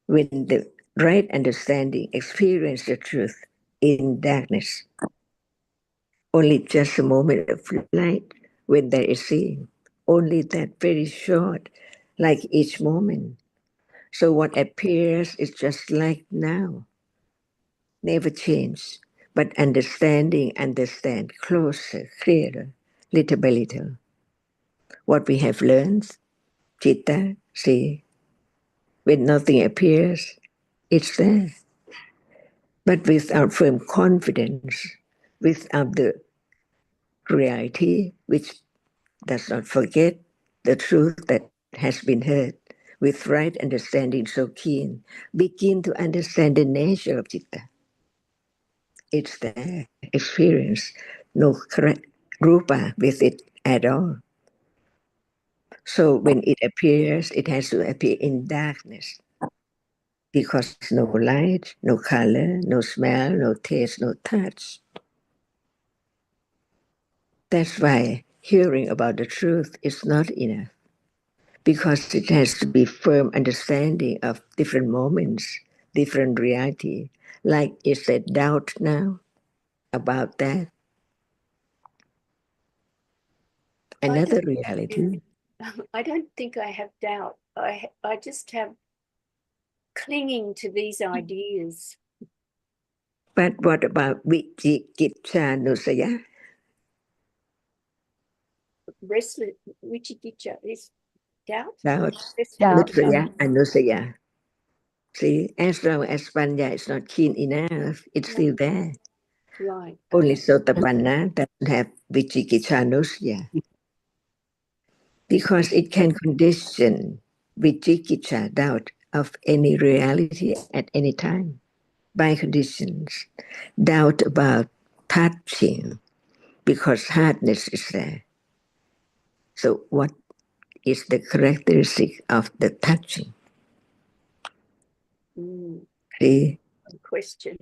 When the right understanding experience the truth in darkness, only just a moment of light when there is seeing, only that very short, like each moment. So what appears is just like now, never change, but understand closer, clearer, little by little. What we have learned, citta, see, when nothing appears, it's there. But without firm confidence, without the reality which does not forget the truth that has been heard, with right understanding so keen, begin to understand the nature of citta. It's there, experience, no rupa with it at all. So when it appears, it has to appear in darkness because no light, no color, no smell, no taste, no touch. That's why hearing about the truth is not enough because it has to be firm understanding of different moments, different reality. Like is there doubt now about that? Another reality. I don't think I have doubt. I just have clinging to these ideas. But what about Vichikichanusaya? Restless, Wichikiccha is doubt. Doubt, Doubt. Nusaya, and Nusaya. See, as long as Panya is not keen enough, it's still there. Right. Only Sotapanna doesn't have Vichikichanusaya. Because it can condition Vichikicha, doubt of any reality at any time by conditions. Doubt about touching because hardness is there. So what is the characteristic of the touching? See? Question.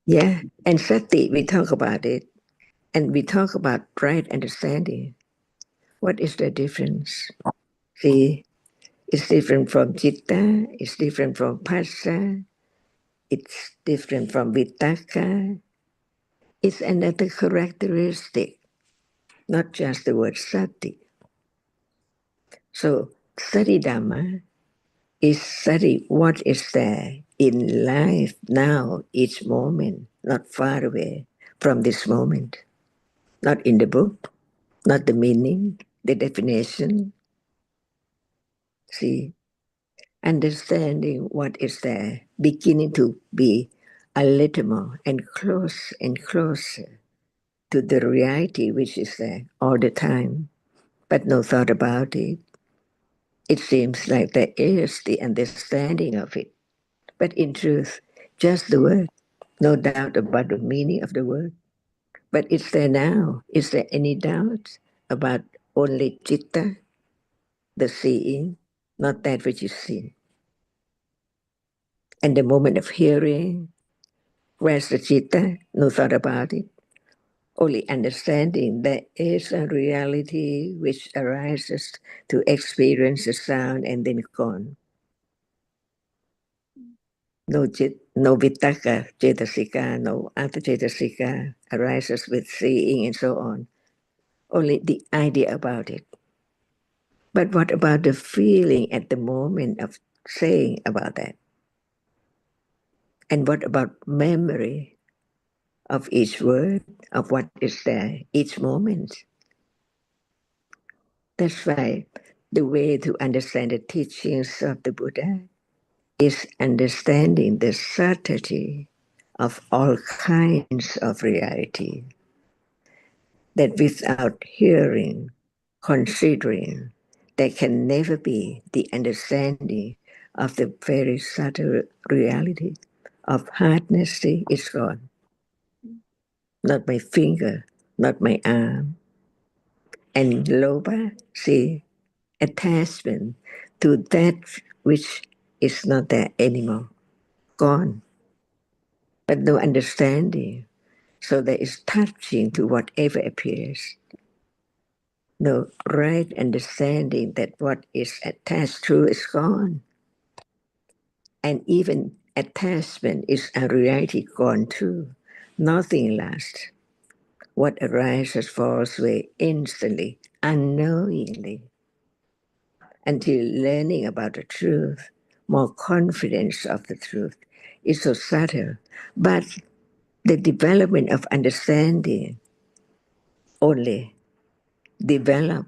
Yeah. And sati, we talk about it. And we talk about right understanding. What is the difference? See, it's different from citta, it's different from phassa, it's different from vitaka. It's another characteristic, not just the word sati. So sati Dhamma is study what is there in life now, each moment, not far away from this moment, not in the book, not the meaning, the definition. See, understanding what is there, beginning to be a little more and closer to the reality which is there all the time, but no thought about it. It seems like there is the understanding of it, but in truth, just the word, no doubt about the meaning of the word. But it's there now. Is there any doubt about only citta, the seeing, not that which is seen? And the moment of hearing, where's the citta? No thought about it. Only understanding there is a reality which arises to experience the sound and then gone. No vitaka, cetasika, no other cetasika arises with seeing and so on. Only the idea about it. But what about the feeling at the moment of saying about that? And what about memory of each word, of what is there, each moment? That's why the way to understand the teachings of the Buddha is understanding the subtlety of all kinds of reality, that without hearing, considering, there can never be the understanding of the very subtle reality of hardness is gone. Not my finger, not my arm. And loba, see, attachment to that which is not there anymore, gone. But no understanding. So there is touching to whatever appears. No right understanding that what is attached to is gone. And even attachment is a reality gone too. Nothing lasts. What arises falls away instantly, unknowingly. Until learning about the truth, more confidence of the truth is so subtle. But the development of understanding only develop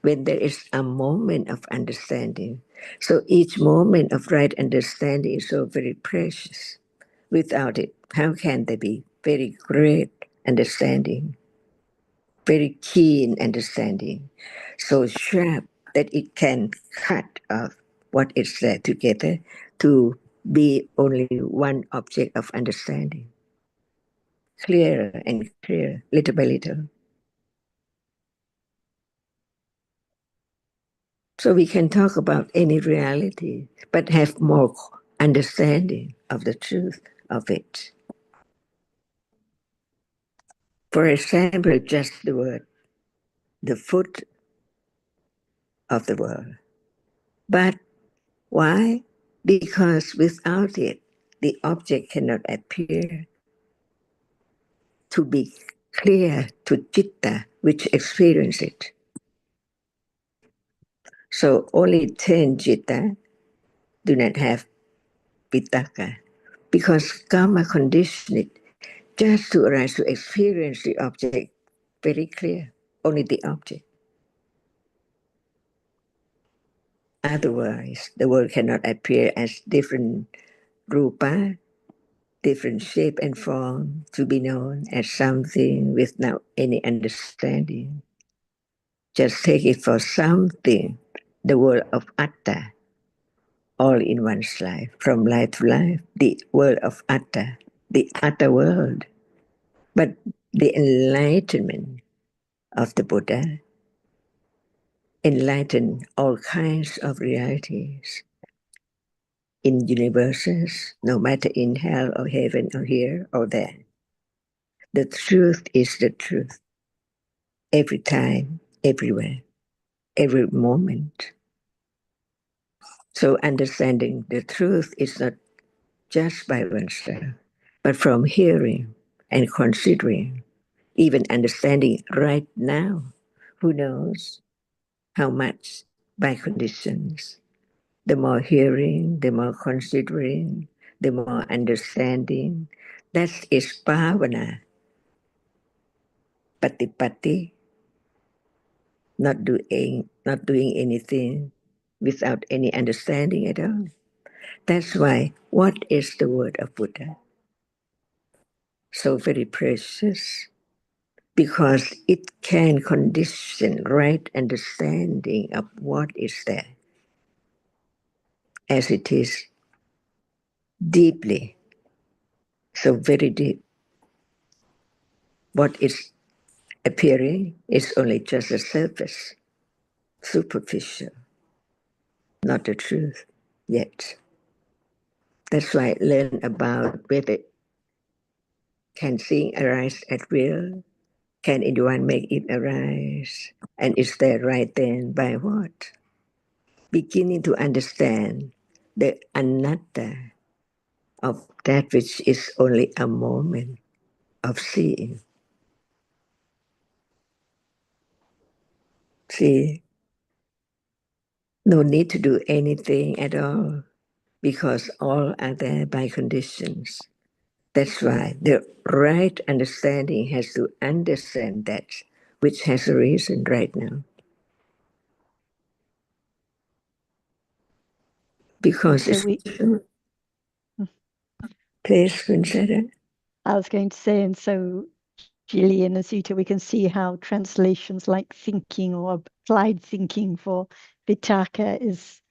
when there is a moment of understanding. So each moment of right understanding is so very precious. Without it, how can there be very great understanding, very keen understanding, so sharp that it can cut off what is there together to be only one object of understanding, clearer and clearer, little by little. So we can talk about any reality, but have more understanding of the truth of it. For example, just the word, the foot of the world. But why? Because without it, the object cannot appear to be clear to citta, which experience it. So only 10 citta do not have pitaka, because karma condition it just to arise to experience the object very clear, only the object. Otherwise, the world cannot appear as different rupa, different shape and form to be known as something without any understanding. Just take it for something, the world of atta, all in one's life, from life to life, the world of atta, the atta world. But the enlightenment of the Buddha enlighten all kinds of realities in universes, no matter in hell or heaven or here or there. The truth is the truth every time, everywhere, every moment. So understanding the truth is not just by oneself, but from hearing and considering, even understanding right now. Who knows how much by conditions? The more hearing, the more considering, the more understanding. That is bhavana, patipati, not doing anything without any understanding at all. That's why what is the word of Buddha? So very precious because it can condition right understanding of what is there as it is deeply, so very deep. What is appearing is only just a surface, superficial, not the truth yet. That's why learn about whether can seeing arise at will, can anyone make it arise, and is there right then by what? Beginning to understand the anatta of that which is only a moment of seeing. See, no need to do anything at all. because all are there by conditions. That's why the right understanding has to understand that which has a reason right now. Because so please consider. I was going to say, and so Gillian and Zita, we can see how translations like thinking or applied thinking for vitaka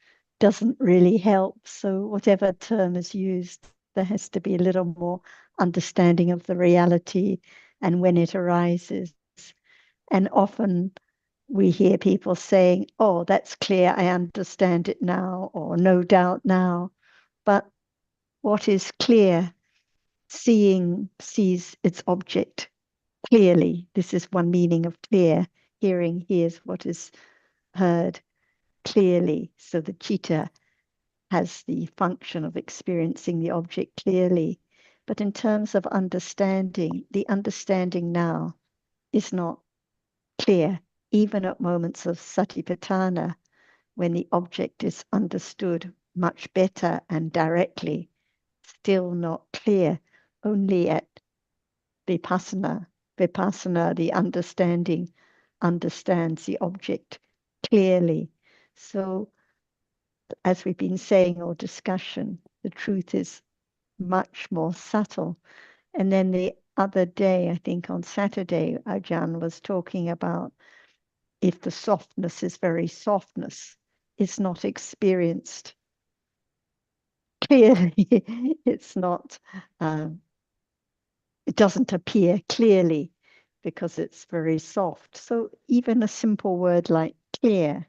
doesn't really help. So whatever term is used, there has to be a little more understanding of the reality and when it arises. And often we hear people saying, oh, that's clear, I understand it now, or no doubt now. But what is clear? Seeing sees its object clearly. This is one meaning of clear. Hearing hears what is heard clearly. So the citta has the function of experiencing the object clearly. But in terms of understanding, the understanding now is not clear, even at moments of satipatthana, when the object is understood much better and directly, still not clear. Only at vipassana, the understanding, understands the object clearly. So, as we've been saying, or discussion, the truth is much more subtle. And then the other day, I think on Saturday, Ajahn was talking about if the softness is very softness, it's not experienced clearly. It's not, it doesn't appear clearly because it's very soft. So even a simple word like clear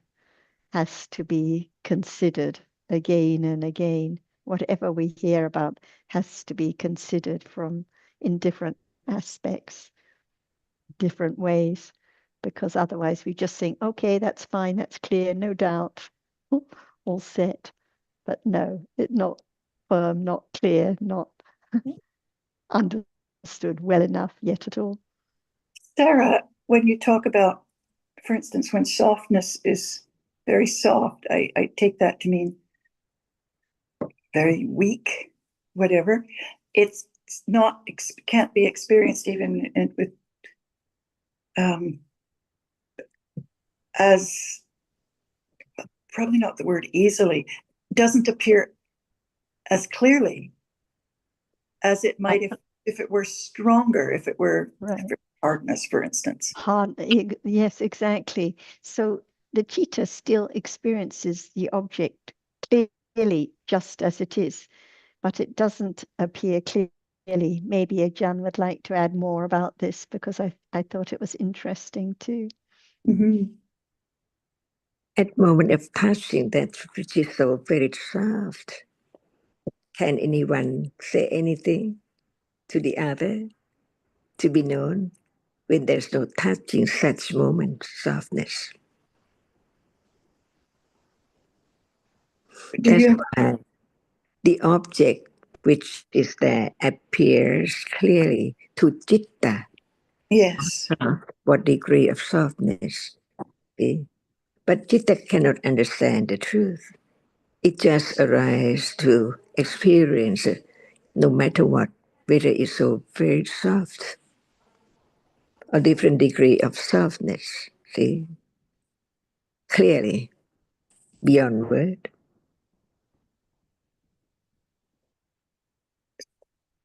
has to be considered again and again. Whatever we hear about has to be considered from in different aspects, different ways, because otherwise we just think, okay, that's fine, that's clear, no doubt, all set. But no, it's not firm, not clear, not understood well enough yet at all. Sarah, when you talk about, for instance, when softness is very soft, I take that to mean very weak, whatever. It's not, can't be experienced even with as, probably not the word easily, doesn't appear as clearly as it might if it were stronger, if it were, right. if it were hardness, for instance. Hard, yes, exactly. So the citta still experiences the object clearly just as it is, but it doesn't appear clearly. Maybe Ajahn would like to add more about this because I thought it was interesting too. Mm-hmm. At moment of touching, that which is so very soft, can anyone say anything to the other to be known when there's no touching such moment, softness? That's why the object which is there appears clearly to citta. Yes. What degree of softness? See? But citta cannot understand the truth. It just arises to experience it, no matter what, whether it's so very soft, a different degree of softness. See? Clearly, beyond word.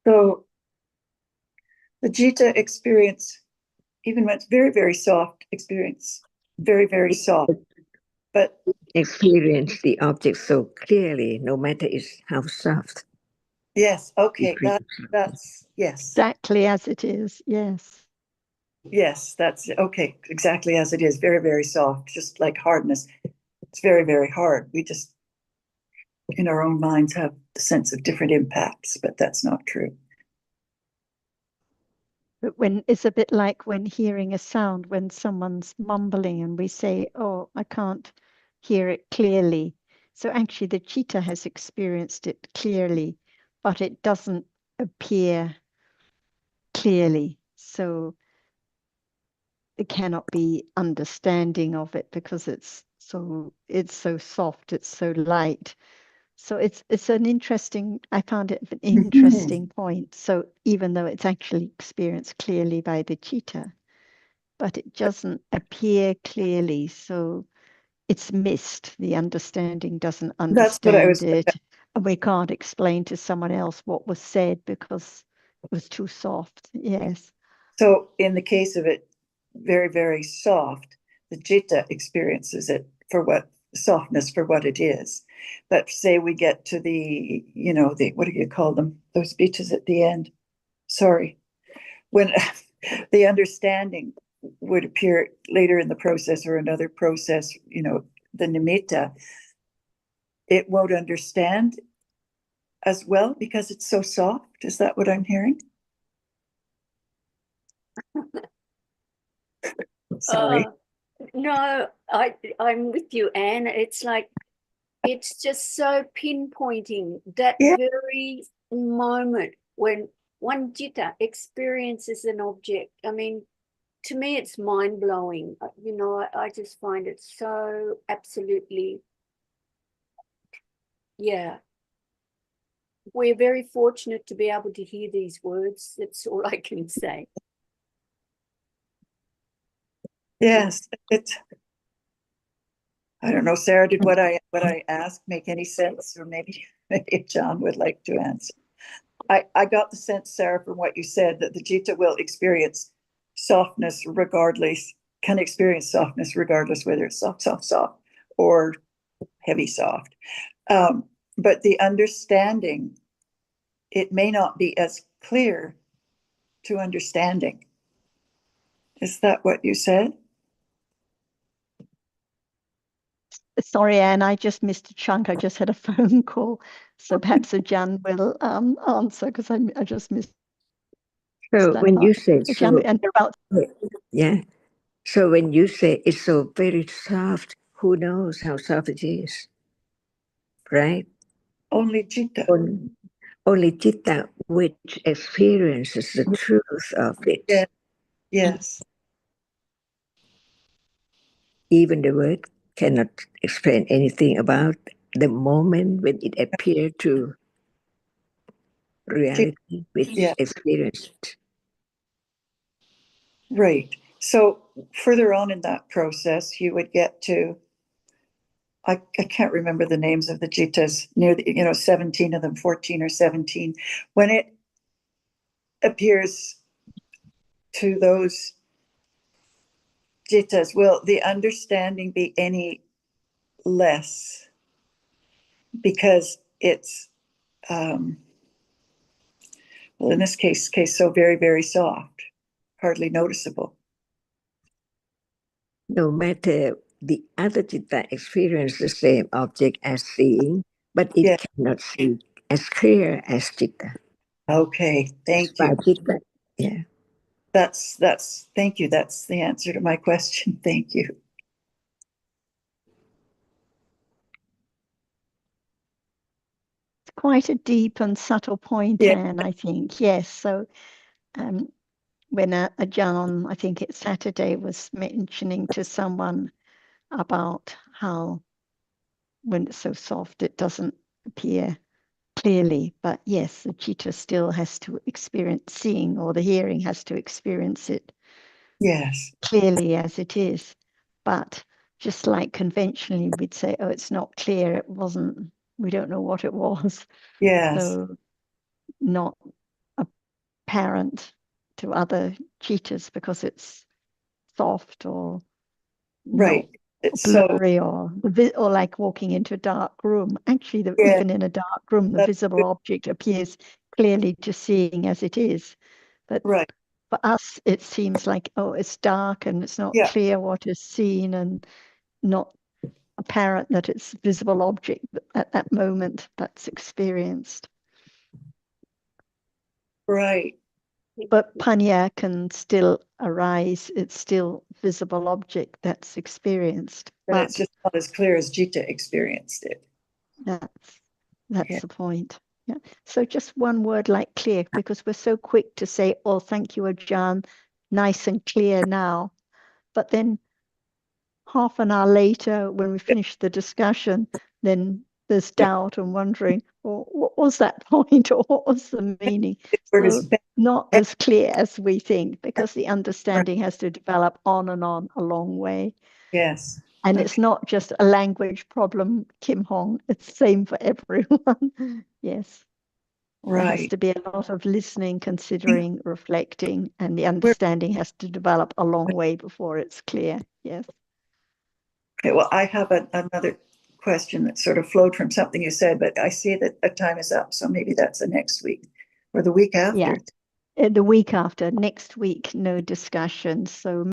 So the Jita experience, even when it's very, very soft, experience very, very soft. But experience the object so clearly, no matter how soft. yes, okay, that's yes. Exactly as it is, yes. Yes, that's okay, exactly as it is, very, very soft, just like hardness. It's very, very hard. We just, in our own minds, have the sense of different impacts, but that's not true. But when it's a bit like when hearing a sound, when someone's mumbling and we say, oh, I can't hear it clearly. So actually the citta has experienced it clearly, but it doesn't appear clearly. So it cannot be understanding of it because it's so soft, it's so light. So it's an interesting, I found it an interesting point. So even though it's actually experienced clearly by the citta, but it doesn't appear clearly. So it's missed. The understanding doesn't That's what I understand was. it. And we can't explain to someone else what was said because it was too soft. Yes. So in the case of it, very, very soft, the citta experiences it for what softness for what it is. But say we get to the, the, what do you call them? Those beaches at the end. Sorry. When the understanding would appear later in the process or another process, the nimitta, it won't understand as well because it's so soft. Is that what I'm hearing? Sorry. No, I'm with you, Anne. It's like, it's just so pinpointing that Yeah. very moment when one citta experiences an object. I mean, to me, it's mind-blowing. I just find it so absolutely, yeah. We're very fortunate to be able to hear these words. That's all I can say. Yes, I don't know, Sarah, did what I asked make any sense? Or maybe John would like to answer. I got the sense, Sarah, from what you said, that the citta will experience softness regardless, can experience softness regardless whether it's soft, soft, soft, or heavy soft. But the understanding, it may not be as clear to understanding. Is that what you said? Sorry, Anne, I just missed a chunk. I just had a phone call. So perhaps Jan will answer because I just missed So that when part. you say Jan, so, and about yeah. So when you say it's so very soft, who knows how soft it is, right? Only citta. Only Chitta which experiences the truth of it. Yeah. Yes. Even the word cannot explain anything about the moment when it appeared to reality which Yeah. experienced. Right. So further on in that process, you would get to, I can't remember the names of the jittas, near the, 17 of them, 14 or 17. When it appears to those jittas, will the understanding be any less? Because it's, well, in this case, so very, very soft, hardly noticeable. No matter the other Chitta experiences the same object as seeing, but it Yeah. cannot see as clear as Chitta. Okay. Thank you. Chitta, yeah. That's thank you. That's the answer to my question. Thank you. it's quite a deep and subtle point, Yeah. Anne, I think. Yes. So when a Jan, I think it's Saturday, was mentioning to someone about how when it's so soft, it doesn't appear clearly. But yes, the citta still has to experience seeing, or the hearing has to experience it Yes. clearly as it is. But just like conventionally, we'd say, oh, it's not clear, it wasn't, we don't know what it was. Yes. So not apparent to other cheaters because it's soft or not Right. It's so, blurry or like walking into a dark room. Actually, yeah, even in a dark room, the that's visible good. object appears clearly to seeing as it is. But Right. for us, it seems like, oh, it's dark and it's not Yeah. clear what is seen and not apparent that it's visible object at that moment that's experienced. Right. But panya can still arise. It's still visible object that's experienced. But it's But just not as clear as Jita experienced it. that's Yeah. the point. Yeah. So just one word like clear, because we're so quick to say, oh, thank you, Ajahn, nice and clear now. But then half an hour later, when we finish the discussion, then there's doubt and wondering, well, what was that point or what was the meaning? So not as clear as we think, because the understanding has to develop on and on a long way. Yes. And it's not just a language problem, Kim Hong. It's the same for everyone. Yes. There has Right. to be a lot of listening, considering, reflecting, and the understanding has to develop a long way before it's clear. Yes. Okay, well, I have another question that sort of flowed from something you said, but I see that the time is up. So maybe that's the next week or the week after. Yeah. The week after, next week, no discussion. So